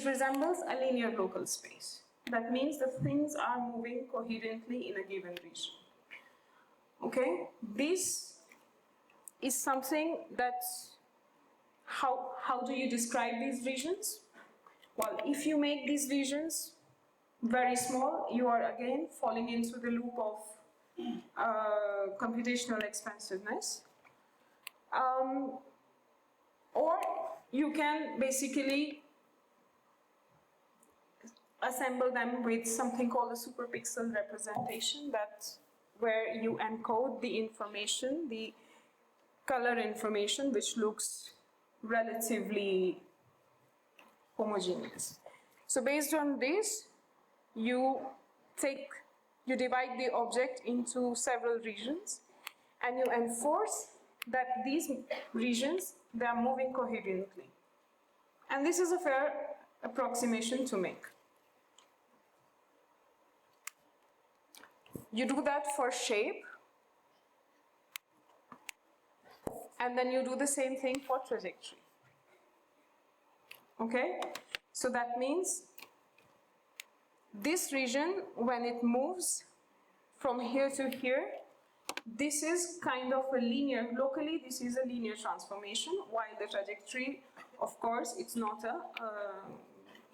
resembles a linear local space. That means the things are moving coherently in a given region. Okay, this is something that, how do you describe these regions? Well, if you make these regions very small, you are again falling into the loop of computational expensiveness. Or you can basically assemble them with something called a superpixel representation, that where you encode the information, the color information, which looks relatively homogeneous. So based on this, you divide the object into several regions, and you enforce that these regions, they are moving coherently. And this is a fair approximation to make. You do that for shape, and then you do the same thing for trajectory. Okay? So that means this region, when it moves from here to here, this is kind of a linear, locally this is a linear transformation, while the trajectory, of course, it's not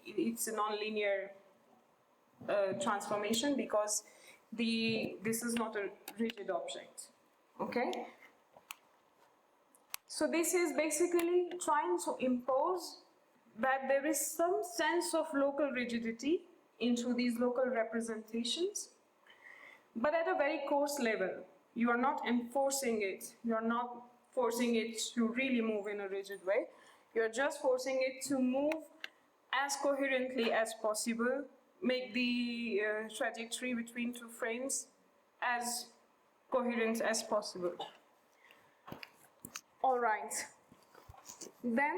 it's a non-linear transformation, because this is not a rigid object. Okay? So this is basically trying to impose that there is some sense of local rigidity into these local representations, but at a very coarse level. You are not enforcing it. You are not forcing it to really move in a rigid way. You are just forcing it to move as coherently as possible, make the trajectory between two frames as coherent as possible. All right. Then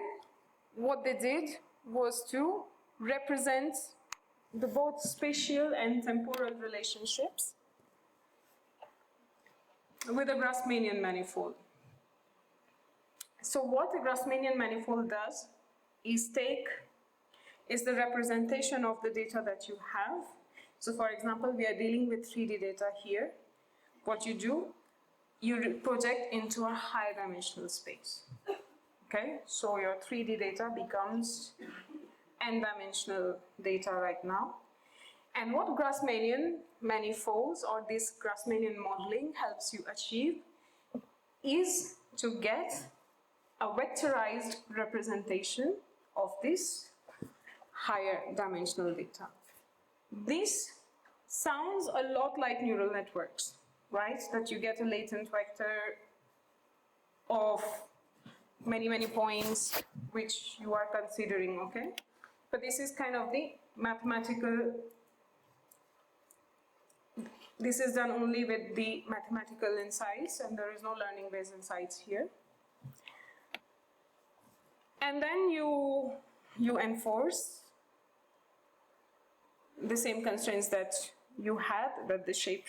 what they did was to represent the both spatial and temporal relationships with a Grassmannian manifold. So what a Grassmannian manifold does is the representation of the data that you have. So for example, we are dealing with 3D data here. What you do, you project into a higher dimensional space. Okay, so your 3D data becomes n-dimensional data right now. And what Grassmannian manifolds, or this Grassmannian modeling, helps you achieve is to get a vectorized representation of this higher dimensional data. This sounds a lot like neural networks, right? That you get a latent vector of many, many points which you are considering, okay? But this is kind of the mathematical This is done only with the mathematical insights, and there is no learning-based insights here. And then you enforce the same constraints that you had, that the shape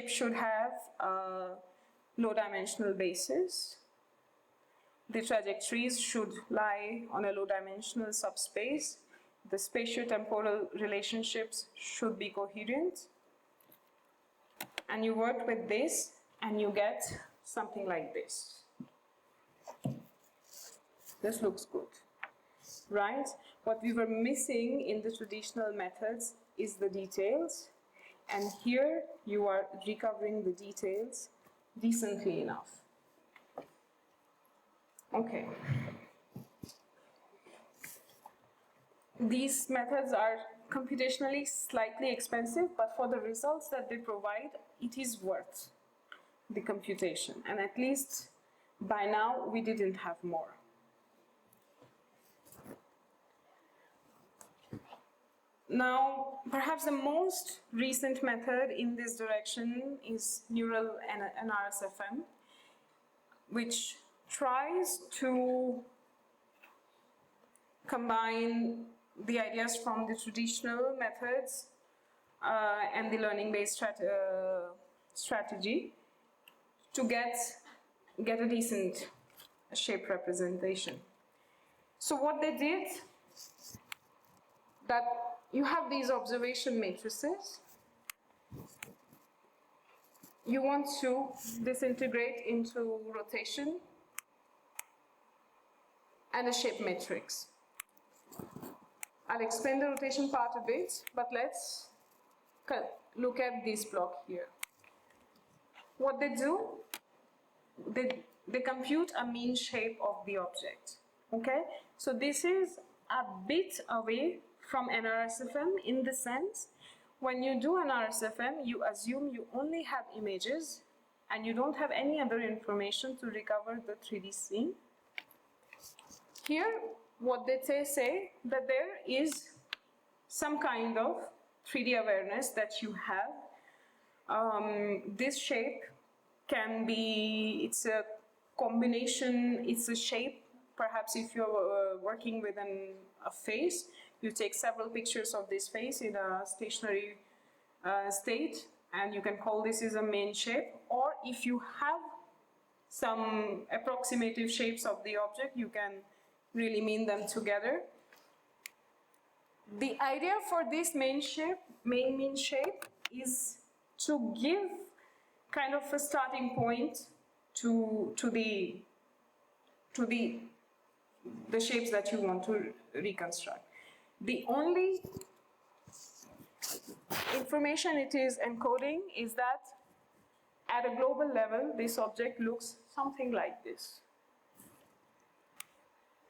should have a low-dimensional basis. The trajectories should lie on a low-dimensional subspace. The spatio-temporal relationships should be coherent. And you work with this, and you get something like this. This looks good, right? What we were missing in the traditional methods is the details, and here you are recovering the details decently enough. Okay. These methods are computationally slightly expensive, but for the results that they provide, it is worth the computation. And at least by now, we didn't have more. Now, perhaps the most recent method in this direction is neural NRSFM, which tries to combine the ideas from the traditional methods and the learning-based strategy to get a decent shape representation. So what they did, that you have these observation matrices. You want to disintegrate into rotation and a shape matrix. I'll explain the rotation part a bit, but let's look at this block here. What they do, they compute a mean shape of the object. Okay? So this is a bit away from NRSFM in the sense, when you do NRSFM, you assume you only have images and you don't have any other information to recover the 3D scene. Here, what they say that there is some kind of 3D awareness that you have. This shape can be, it's a combination, it's a shape. Perhaps if you're working with a face, you take several pictures of this face in a stationary state, and you can call this as a main shape. Or if you have some approximative shapes of the object, you can really mean them together. The idea for this main mean shape, is to give kind of a starting point to the shapes that you want to reconstruct. The only information it is encoding is that at a global level, this object looks something like this.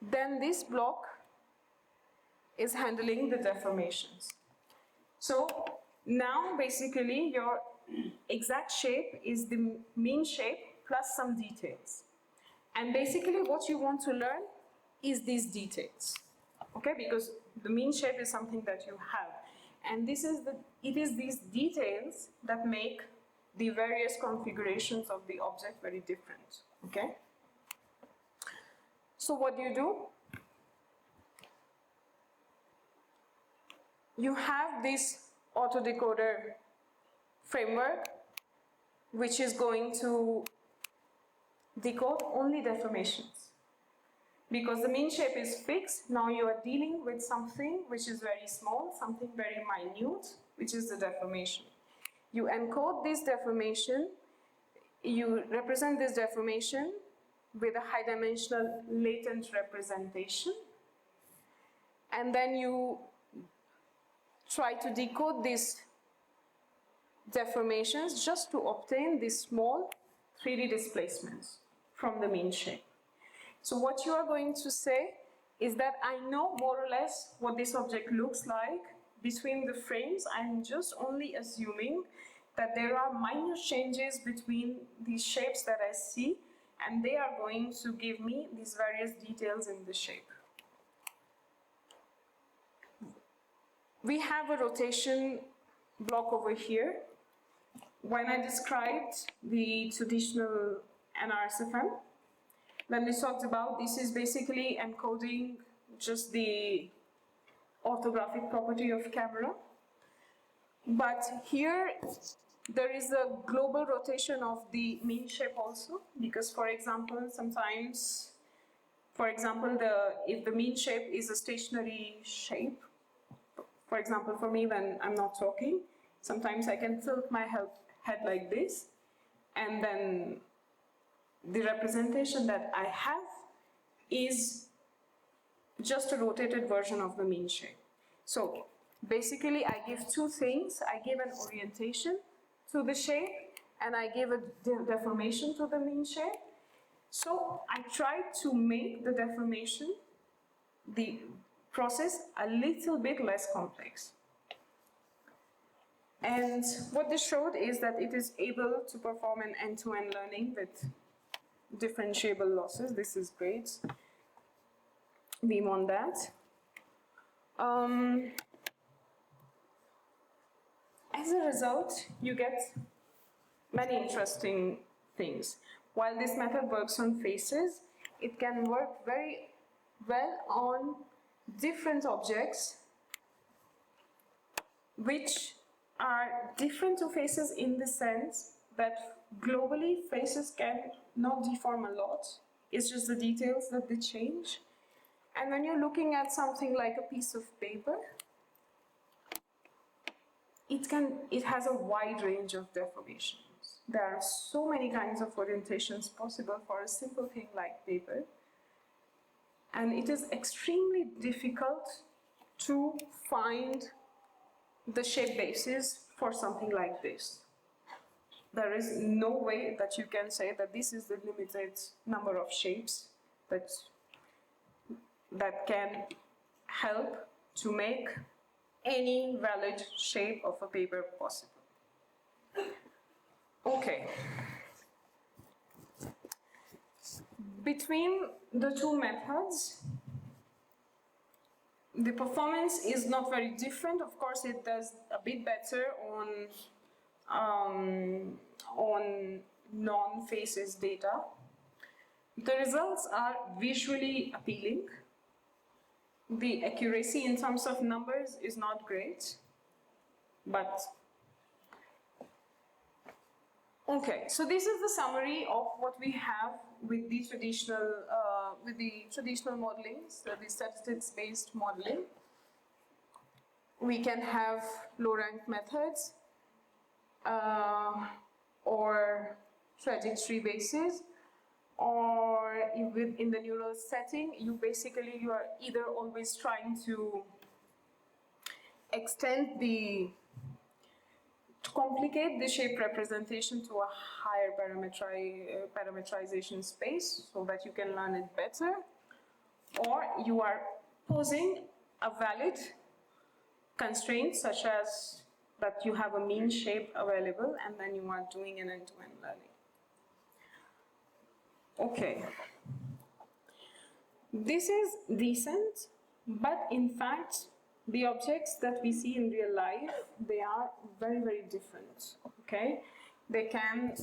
Then this block is handling the deformations. So now basically your exact shape is the mean shape plus some details. And basically what you want to learn is these details. Okay, because the mean shape is something that you have. And it is these details that make the various configurations of the object very different. Okay? So what do? You have this autodecoder framework which is going to decode only deformations. Because the mean shape is fixed, now you are dealing with something which is very small, something very minute, which is the deformation. You encode this deformation, you represent this deformation with a high-dimensional latent representation, and then you try to decode these deformations just to obtain these small 3D displacements from the mean shape. So what you are going to say is that I know more or less what this object looks like between the frames. I'm just only assuming that there are minor changes between these shapes that I see, and they are going to give me these various details in the shape. We have a rotation block over here, when I described the traditional NRSFM, when we talked about this is basically encoding just the orthographic property of camera. But here there is a global rotation of the mean shape also, because for example, sometimes, for example, if the mean shape is a stationary shape, for example, for me when I'm not talking, sometimes I can tilt my head like this, and then the representation that I have is just a rotated version of the mean shape. So basically I give two things. I give an orientation to the shape and I give a deformation to the mean shape. So I try to make the deformation, the process, a little bit less complex. And what this showed is that it is able to perform an end-to-end learning with differentiable losses. This is great. We want that. As a result, you get many interesting things. While this method works on faces, it can work very well on different objects which are different to faces in the sense that globally faces can not deform a lot. It's just the details that they change. And when you're looking at something like a piece of paper, it has a wide range of deformations. There are so many kinds of orientations possible for a simple thing like paper. And it is extremely difficult to find the shape basis for something like this. There is no way that you can say that this is the limited number of shapes that can help to make any valid shape of a paper possible. Okay. Between the two methods, the performance is not very different. Of course, it does a bit better on non-faces data. The results are visually appealing. The accuracy in terms of numbers is not great, but okay. So this is the summary of what we have with the traditional modeling, so the statistics-based modeling. We can have low-ranked methods or trajectory basis. Or in the neural setting, you are either always trying to to complicate the shape representation to a higher parametrization space so that you can learn it better, or you are posing a valid constraint such as that you have a mean shape available and then you are doing an end-to-end learning. Okay, this is decent, but in fact, the objects that we see in real life, they are very, very different, okay? They can,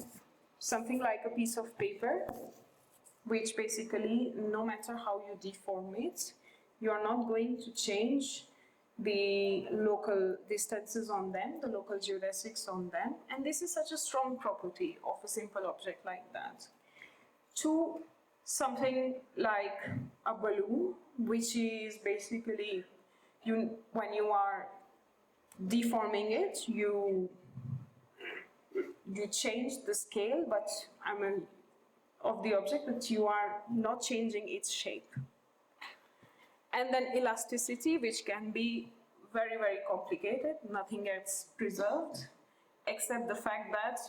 something like a piece of paper, which basically, no matter how you deform it, you are not going to change the local distances on them, the local geodesics on them, and this is such a strong property of a simple object like that. To something like a balloon, which is basically, when you are deforming it, you change the scale, but of the object, but you are not changing its shape. And then elasticity, which can be very, very complicated. Nothing gets preserved, except the fact that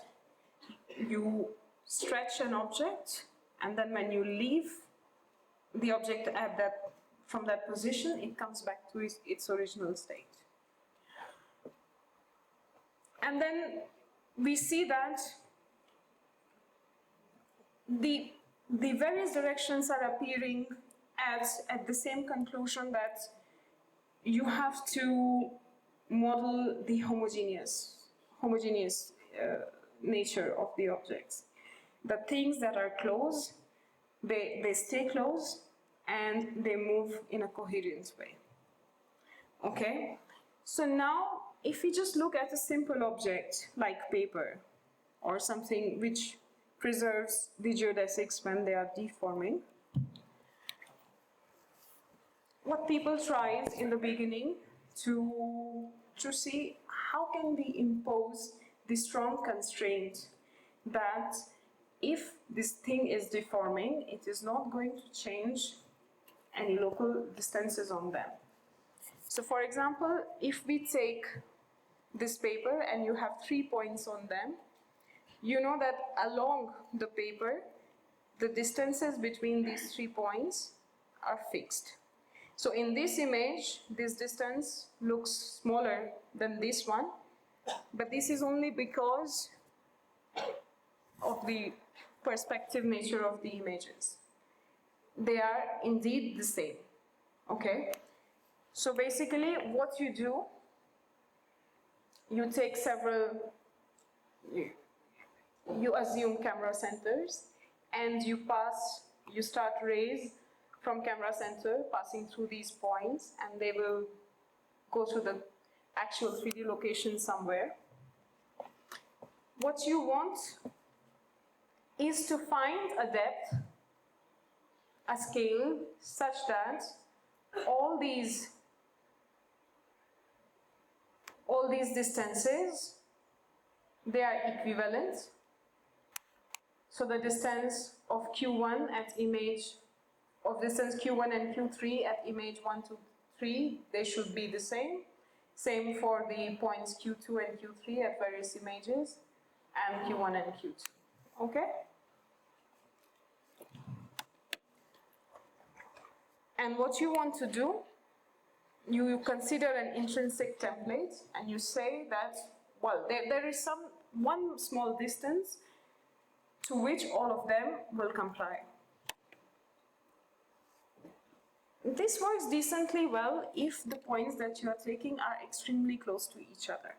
you stretch an object, and then when you leave the object from that position, it comes back to its original state. And then we see that the various directions are appearing at the same conclusion that you have to model the homogeneous nature of the objects. The things that are close, they stay close and they move in a coherent way. Okay? So now, if we just look at a simple object like paper or something which preserves the geodesics when they are deforming, what people tried in the beginning to see how can we impose the strong constraint that if this thing is deforming, it is not going to change any local distances on them. So for example, if we take this paper and you have 3 points on them, you know that along the paper, the distances between these 3 points are fixed. So in this image, this distance looks smaller than this one, but this is only because of the perspective nature of the images. They are indeed the same, okay? So basically what you do, you take several, you assume camera centers and you start rays from camera center passing through these points and they will go to the actual 3D location somewhere. What you want is to find a depth, a scale such that all these distances, they are equivalent. So the distance of Q1 at image, of distance Q1 and Q3 at image 1 to 3, they should be the same. Same for the points Q2 and Q3 at various images, and Q1 and Q2. Okay? And what you want to do, you consider an intrinsic template and you say that, well, there is one small distance to which all of them will comply. This works decently well if the points that you are taking are extremely close to each other.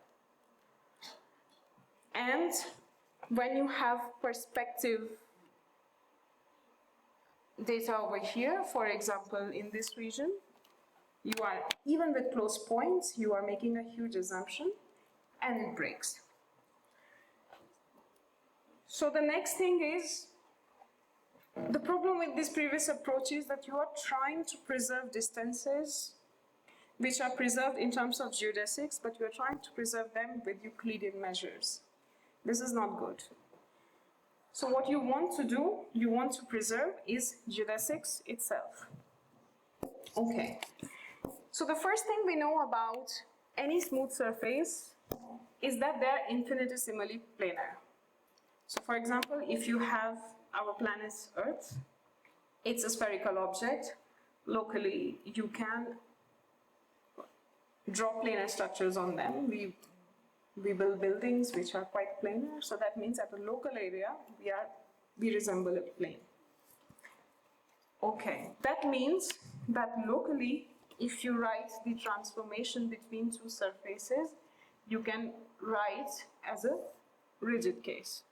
And when you have perspective data over here, for example, in this region, you are, even with close points, you are making a huge assumption and it breaks. So the next thing is, the problem with this previous approach is that you are trying to preserve distances which are preserved in terms of geodesics, but you are trying to preserve them with Euclidean measures. This is not good. So what you want to do, you want to preserve is geodesics itself. Okay. So the first thing we know about any smooth surface is that they are infinitesimally planar. So for example, if you have our planet Earth, it's a spherical object. Locally, you can draw planar structures on them. We build buildings which are quite planar, so that means at a local area, we resemble a plane. Okay, that means that locally, if you write the transformation between two surfaces, you can write as a rigid case.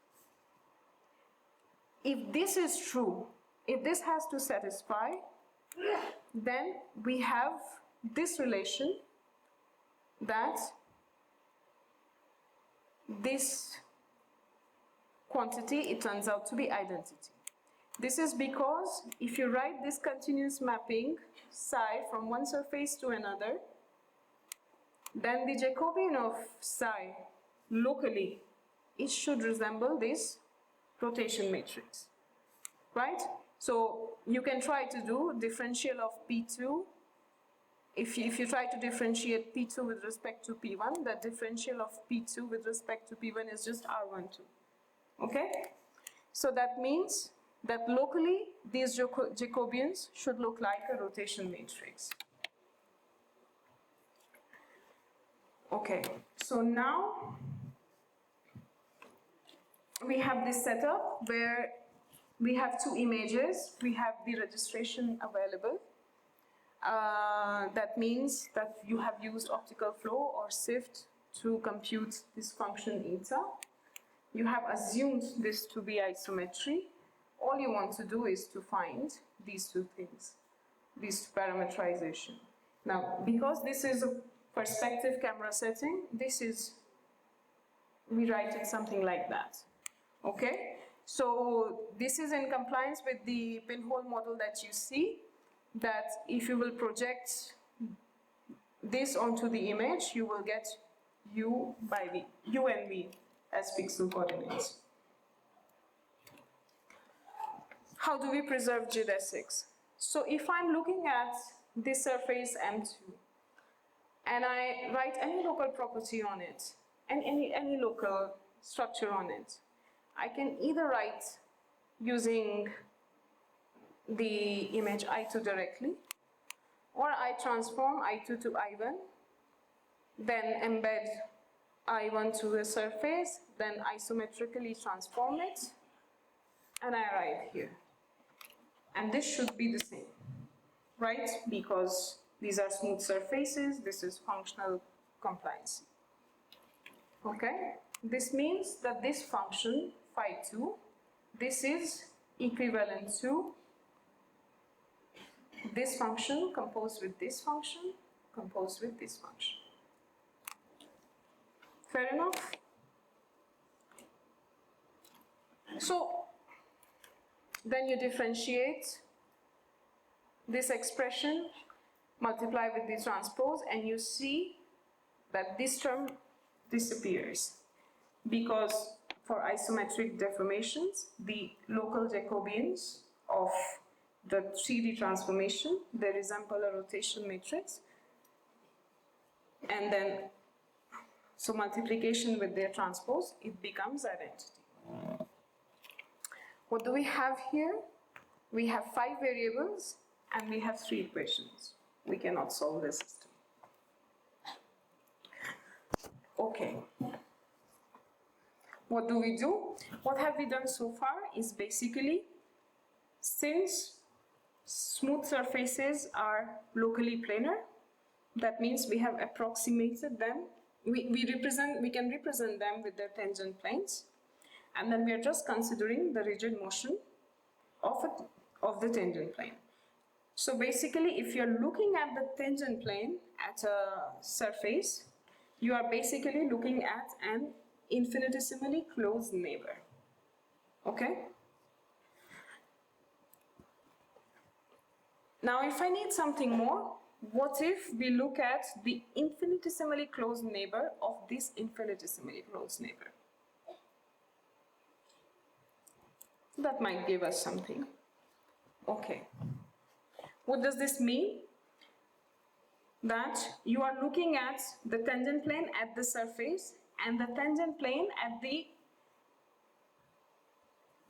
If this is true, if this has to satisfy, then we have this relation that this quantity, it turns out to be identity. This is because if you write this continuous mapping psi from one surface to another, then the Jacobian of psi locally, it should resemble this rotation matrix, right? So you can try to do differential of P2. If you try to differentiate P2 with respect to P1, the differential of P2 with respect to P1 is just R12, okay? So that means that locally, these Jacobians should look like a rotation matrix. Okay, so now we have this setup where we have two images, we have the registration available. That means that you have used optical flow or SIFT to compute this function eta. You have assumed this to be isometry. All you want to do is to find these two things, these two parameterization. Now, because this is a perspective camera setting, we write it something like that. Okay? So this is in compliance with the pinhole model that you see, that if you will project this onto the image, you will get U and V as pixel coordinates. How do we preserve geodesics? So if I'm looking at this surface M2 and I write any local property on it and any local structure on it, I can either write using the image I2 directly, or I transform I2 to I1, then embed I1 to the surface, then isometrically transform it, and I write here. And this should be the same, right? Because these are smooth surfaces, this is functional compliance. Okay? This means that this function, phi2, this is equivalent to this function composed with this function, composed with this function. Fair enough? So, then you differentiate this expression, multiply with the transpose, and you see that this term disappears. Because for isometric deformations, the local Jacobians of the 3D transformation, they resemble a rotation matrix. And then, so multiplication with their transpose, it becomes identity. What do we have here? We have 5 variables and we have 3 equations. We cannot solve this system. Okay. What do we do? What have we done so far is basically, since smooth surfaces are locally planar, that means we have approximated them. We can represent them with their tangent planes, and then we are just considering the rigid motion of the tangent plane. So basically, if you're looking at the tangent plane at a surface, you are basically looking at an infinitesimally close neighbor. Okay? Now, if I need something more, what if we look at the infinitesimally close neighbor of this infinitesimally close neighbor? That might give us something. Okay. What does this mean? That you are looking at the tangent plane at the surface and the tangent plane at the,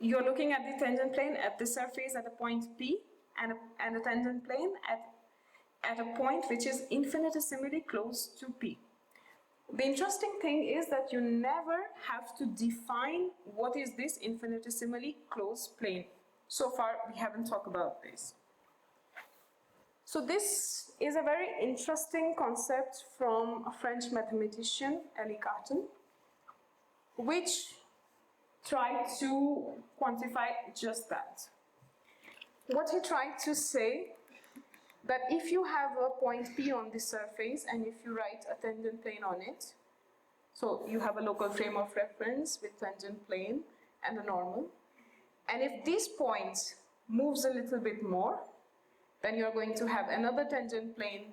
you're looking at the tangent plane at the surface at a point P and a tangent plane at a point which is infinitesimally close to P. The interesting thing is that you never have to define what is this infinitesimally close plane. So far, we haven't talked about this. So this is a very interesting concept from a French mathematician, Elie Cartan, which tried to quantify just that. What he tried to say, that if you have a point P on the surface and if you write a tangent plane on it, so you have a local frame of reference with tangent plane and a normal, and if this point moves a little bit more, then you're going to have another tangent plane.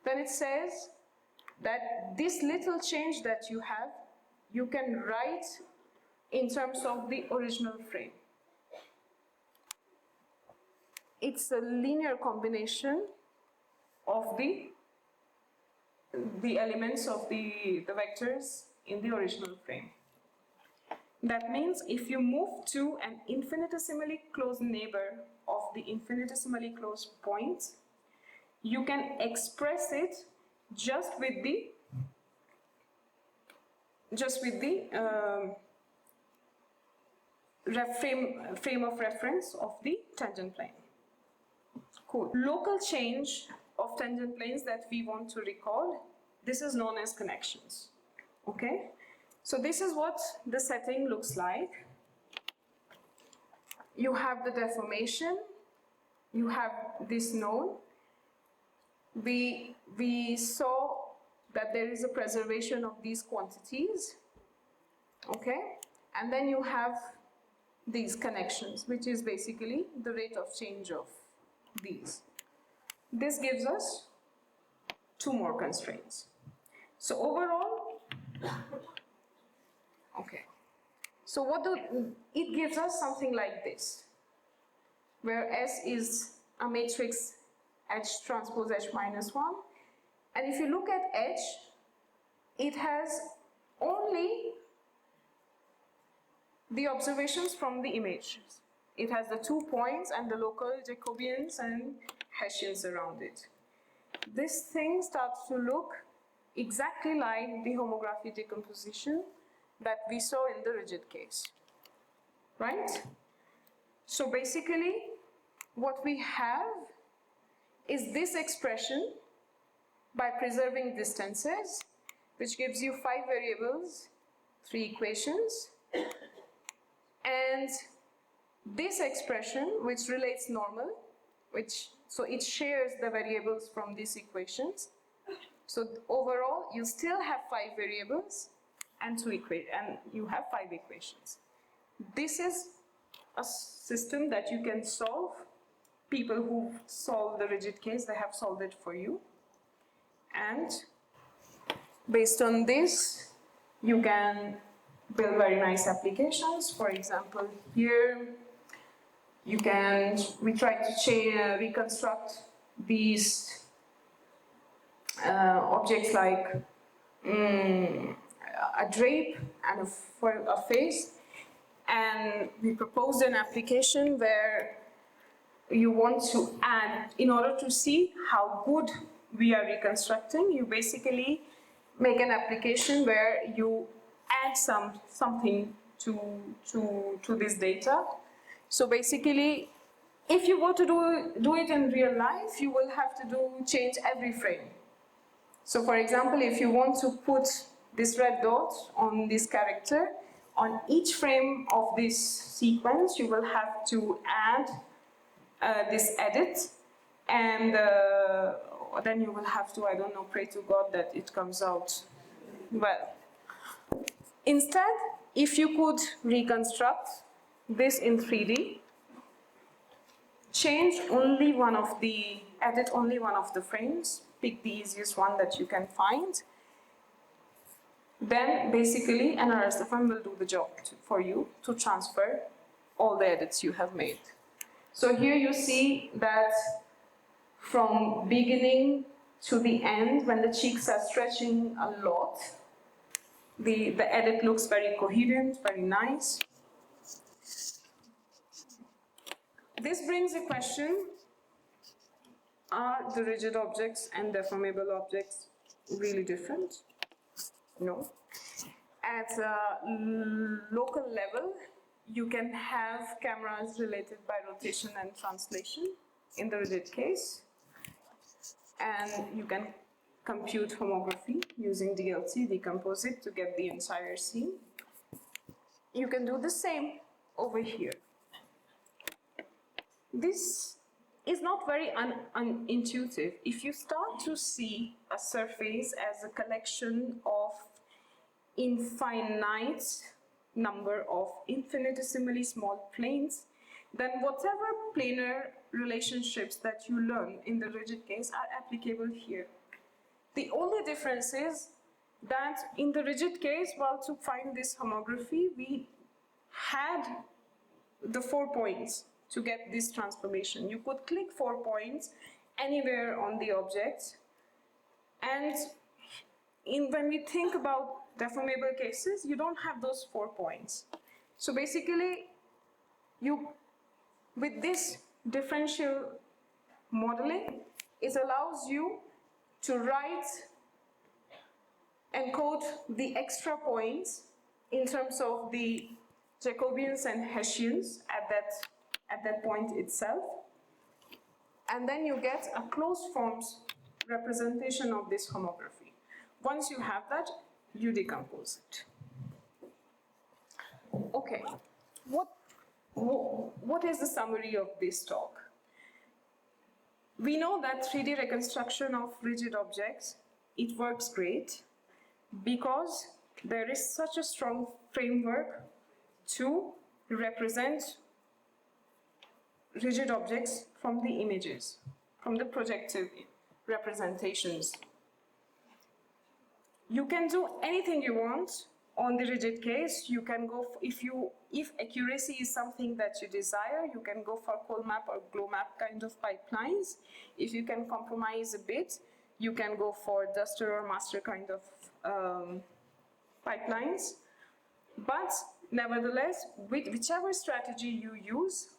Then it says that this little change that you have, you can write in terms of the original frame. It's a linear combination of the elements of the vectors in the original frame. That means if you move to an infinitesimally close neighbor of the infinitesimally close point, you can express it just with the frame of reference of the tangent plane. Cool. Local change of tangent planes that we want to recall, this is known as connections. Okay? So this is what the setting looks like. You have the deformation, you have this node. We saw that there is a preservation of these quantities, okay? And then you have these connections, which is basically the rate of change of these. This gives us two more constraints. So overall, okay. So it gives us something like this, where S is a matrix H transpose H minus 1. And if you look at H, it has only the observations from the images. It has the 2 points and the local Jacobians and Hessians around it. This thing starts to look exactly like the homography decomposition that we saw in the rigid case, right? So basically, what we have is this expression by preserving distances, which gives you 5 variables, 3 equations, and this expression, which relates normal, so it shares the variables from these equations. So overall, you still have 5 variables and you have 5 equations. This is a system that you can solve. People who solve the rigid case, they have solved it for you. And based on this, you can build very nice applications. For example, here we try to reconstruct these objects like a drape and a face, and we proposed an application where you want to add, in order to see how good we are reconstructing, you basically make an application where you add something to this data. So basically, if you were to do it in real life, you will have to change every frame. So for example, if you want to put this red dot on this character, on each frame of this sequence, you will have to add this edit, and then you will have to, I don't know, pray to God that it comes out well. Instead, if you could reconstruct this in 3D, edit only one of the frames, pick the easiest one that you can find, then basically an RSFM will do the job for you to transfer all the edits you have made. So here you see that from beginning to the end, when the cheeks are stretching a lot, the edit looks very coherent, very nice. This brings a question: are the rigid objects and deformable objects really different? No. At a local level, you can have cameras related by rotation and translation in the rigid case, and you can compute homography using DLT, decompose it to get the entire scene. You can do the same over here. This is not very unintuitive. If you start to see a surface as a collection of infinite number of infinitesimally small planes, then whatever planar relationships that you learn in the rigid case are applicable here. The only difference is that in the rigid case, well, to find this homography, we had the 4 points to get this transformation. You could click 4 points anywhere on the object, and when we think about deformable cases, you don't have those 4 points. So basically, with this differential modeling, it allows you to encode the extra points in terms of the Jacobians and Hessians at that point itself. And then you get a closed forms representation of this homography. Once you have that, you decompose it. Okay, what is the summary of this talk? We know that 3D reconstruction of rigid objects, it works great because there is such a strong framework to represent rigid objects from the images, from the projective representations. You can do anything you want on the rigid case. You can go, if accuracy is something that you desire, you can go for Colmap or Glowmap kind of pipelines. If you can compromise a bit, you can go for Duster or Master kind of pipelines. But nevertheless, with whichever strategy you use,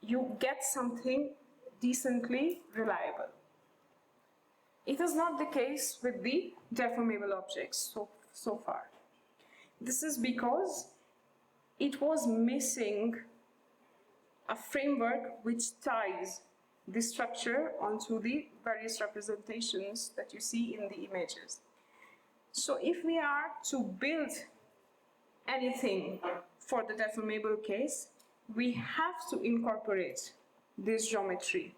you get something decently reliable. It is not the case with the deformable objects so far. This is because it was missing a framework which ties the structure onto the various representations that you see in the images. So if we are to build anything for the deformable case, we have to incorporate this geometry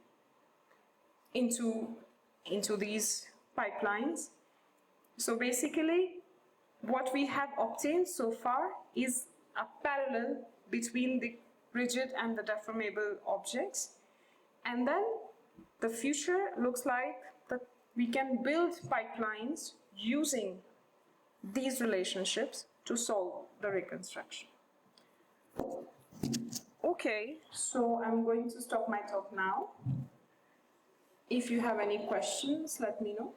into these pipelines. So basically, what we have obtained so far is a parallel between the rigid and the deformable objects. And then the future looks like that we can build pipelines using these relationships to solve the reconstruction. Okay, so I'm going to stop my talk now. If you have any questions, let me know.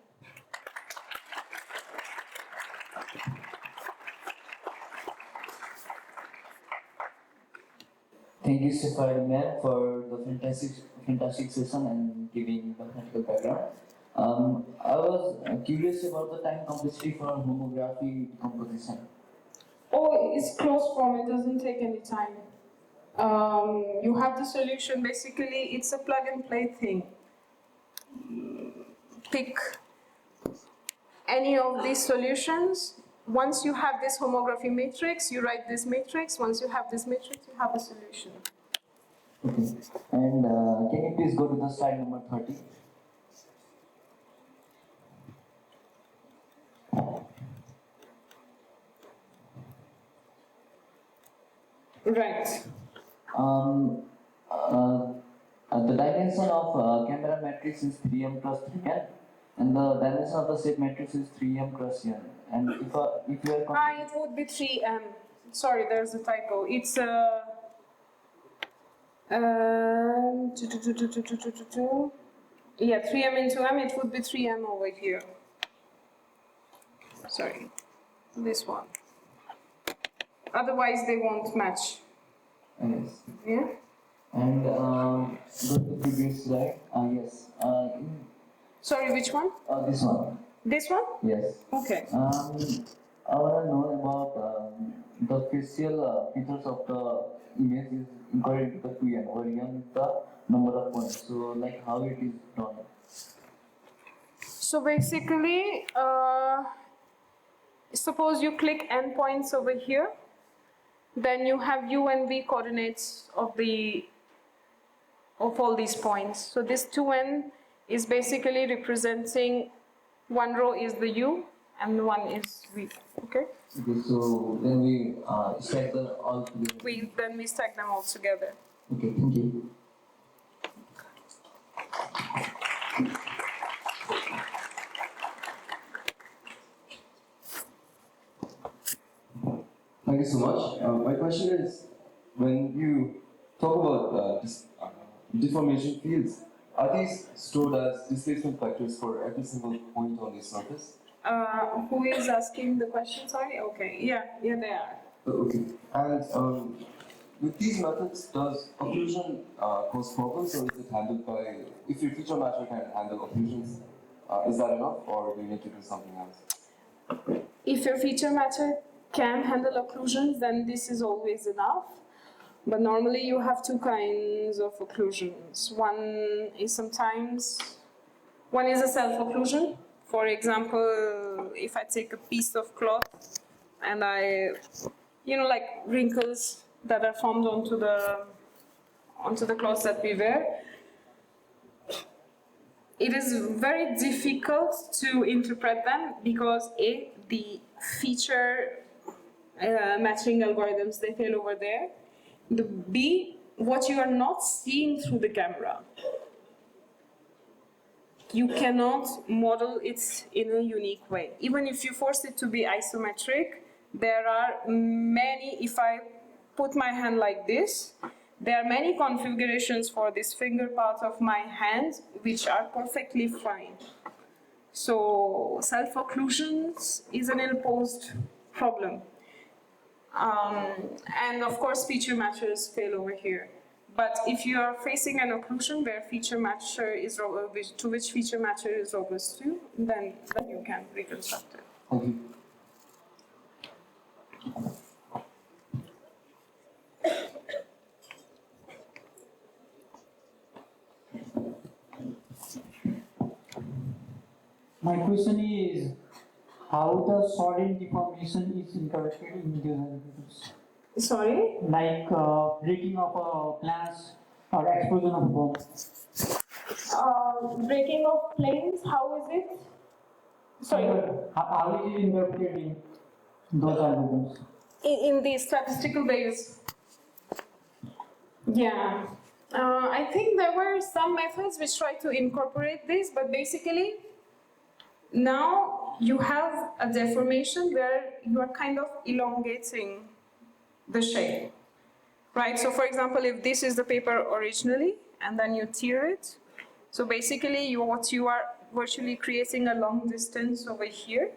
Thank you, Shaifali ma'am, for the fantastic session and giving mathematical background. I was curious about the time complexity for homography decomposition. Oh, it's closed form, it doesn't take any time. You have the solution, basically it's a plug and play thing. Pick any of these solutions. Once you have this homography matrix, you write this matrix. Once you have this matrix, you have a solution. Okay. And can you please go to the slide number 30? Right. The dimension of camera matrix is 3m cross 3n, and the dimension of the shape matrix is 3m cross n. And if you are it would be 3m. Sorry, there's a typo. It's yeah, 3m into m. It would be 3m over here. Sorry, this one. Otherwise, they won't match. yes. Yeah. And go to the previous slide. Yes. Sorry, which one? This one. This one? Yes. Okay. I want to know about the facial features of the image is incorrect to the 2n, where n is the number of points. So, like how it is done. So basically, suppose you click n points over here, then you have u and v coordinates of all these points. So this 2n is basically representing one row is the u and one is v. Okay. Okay. So then we stack them all together. Then we stack them all together. Okay. Thank you. Thank you so much. My question is, when you talk about deformation fields, are these stored as displacement factors for every single point on the surface? Who is asking the question? Sorry. Okay. Yeah, they are. Okay. And with these methods, does occlusion cause problems, or is it handled by, if your feature matcher can handle occlusions, is that enough, or do you need to do something else? If your feature matcher can handle occlusions, then this is always enough. But normally you have two kinds of occlusions. One is a self-occlusion. For example, if I take a piece of cloth and I like wrinkles that are formed onto the clothes that we wear. It is very difficult to interpret them because A, the feature matching algorithms, they fail over there. The B, what you are not seeing through the camera, you cannot model it in a unique way. Even if you force it to be isometric, there are many, if I put my hand like this, there are many configurations for this finger part of my hand which are perfectly fine. So self-occlusions is an ill-posed problem. And of course feature matchers fail over here. But if you are facing an occlusion where feature matcher is to which feature matcher is robust to, then you can reconstruct it. Thank you. My question is how the sudden deformation is interpreted in these algorithms? Sorry? Like breaking of a plants or explosion of bomb. Breaking of planes, how is it? Sorry? How is it interpreted in those algorithms? In the statistical base. Yeah. I think there were some methods which tried to incorporate this, but basically now you have a deformation where you are kind of elongating the shape, right? So for example, if this is the paper originally and then you tear it, so basically what you are virtually creating a long distance over here.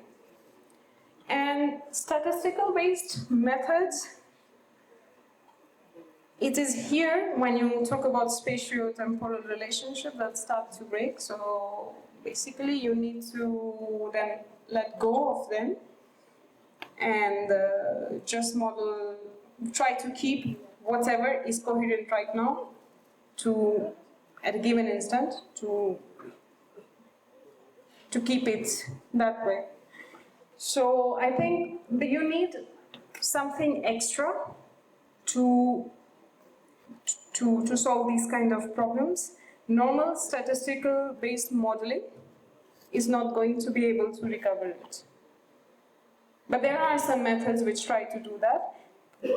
And statistical based methods, it is here when you talk about spatio-temporal relationship that start to break. So basically you need to then let go of them and just model, try to keep whatever is coherent right now to, at a given instant, to keep it that way. So I think that you need something extra to solve these kind of problems. Normal statistical based modeling is not going to be able to recover it. But there are some methods which try to do that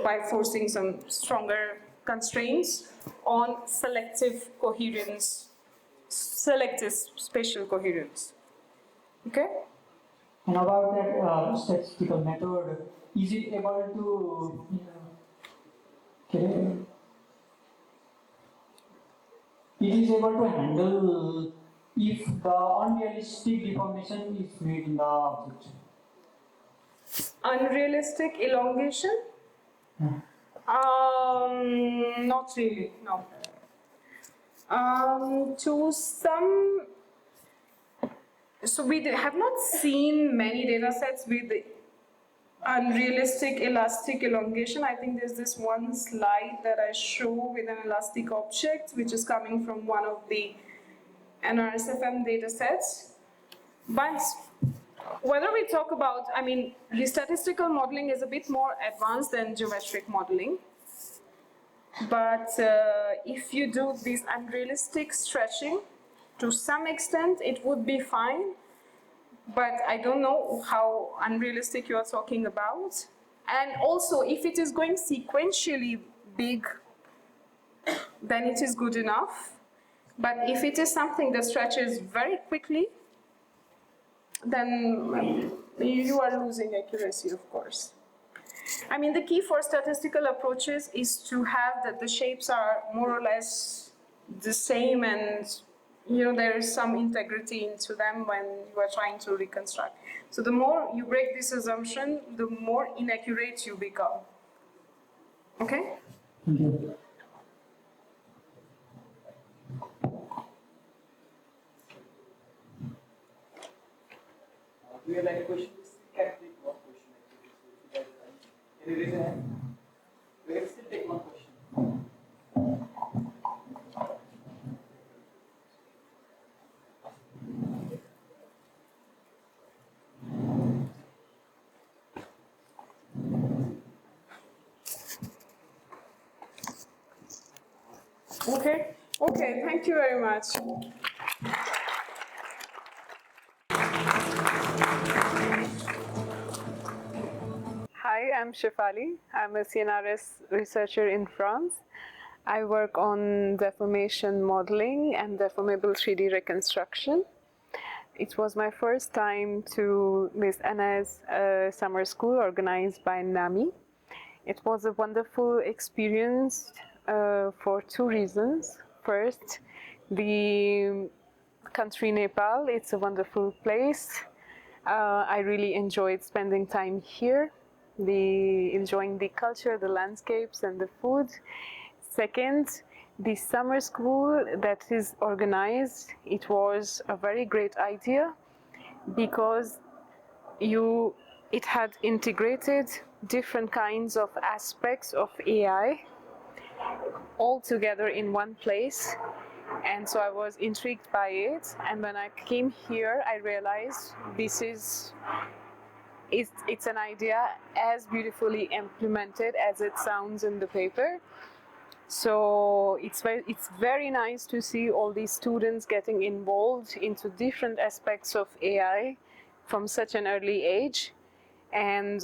by forcing some stronger constraints on selective coherence, selective spatial coherence. Okay? And about that statistical method, is it able to it is able to handle if the unrealistic deformation is made in the object? Unrealistic elongation? Not really, no. To some, so we have not seen many data sets with unrealistic elastic elongation. I think there's this one slide that I show with an elastic object, which is coming from one of the NRSFM data sets. But whether we talk about, I mean, the statistical modeling is a bit more advanced than geometric modeling. But if you do this unrealistic stretching, to some extent, it would be fine. But I don't know how unrealistic you are talking about. And also, if it is going sequentially big, then it is good enough. But if it is something that stretches very quickly, then you are losing accuracy, of course. I mean, the key for statistical approaches is to have that the shapes are more or less the same and there is some integrity into them when you are trying to reconstruct. So the more you break this assumption, the more inaccurate you become. Okay? Thank you. Do you have any questions? Can take one question actually. Can you raise your hand? We can still take one question. Okay? Okay, thank you very much. Hi, I'm Shaifali. I'm a CNRS researcher in France. I work on deformation modeling and deformable 3D reconstruction. It was my first time to Miss Anna's summer school organized by NAMI. It was a wonderful experience for two reasons. First, the country Nepal, it's a wonderful place. I really enjoyed spending time here, enjoying the culture, the landscapes, and the food. Second, the summer school that is organized, it was a very great idea because it had integrated different kinds of aspects of AI all together in one place. And so I was intrigued by it. And when I came here, I realized it's an idea as beautifully implemented as it sounds in the paper. So it's very nice to see all these students getting involved into different aspects of AI from such an early age. And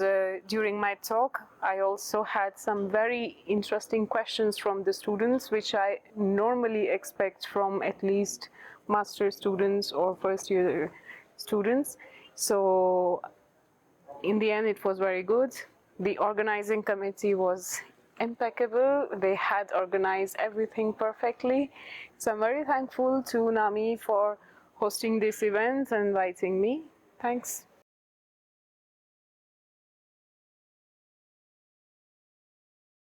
during my talk, I also had some very interesting questions from the students, which I normally expect from at least master students or first year students. So in the end, it was very good. The organizing committee was impeccable. They had organized everything perfectly. So I'm very thankful to NAMI for hosting this event and inviting me. Thanks.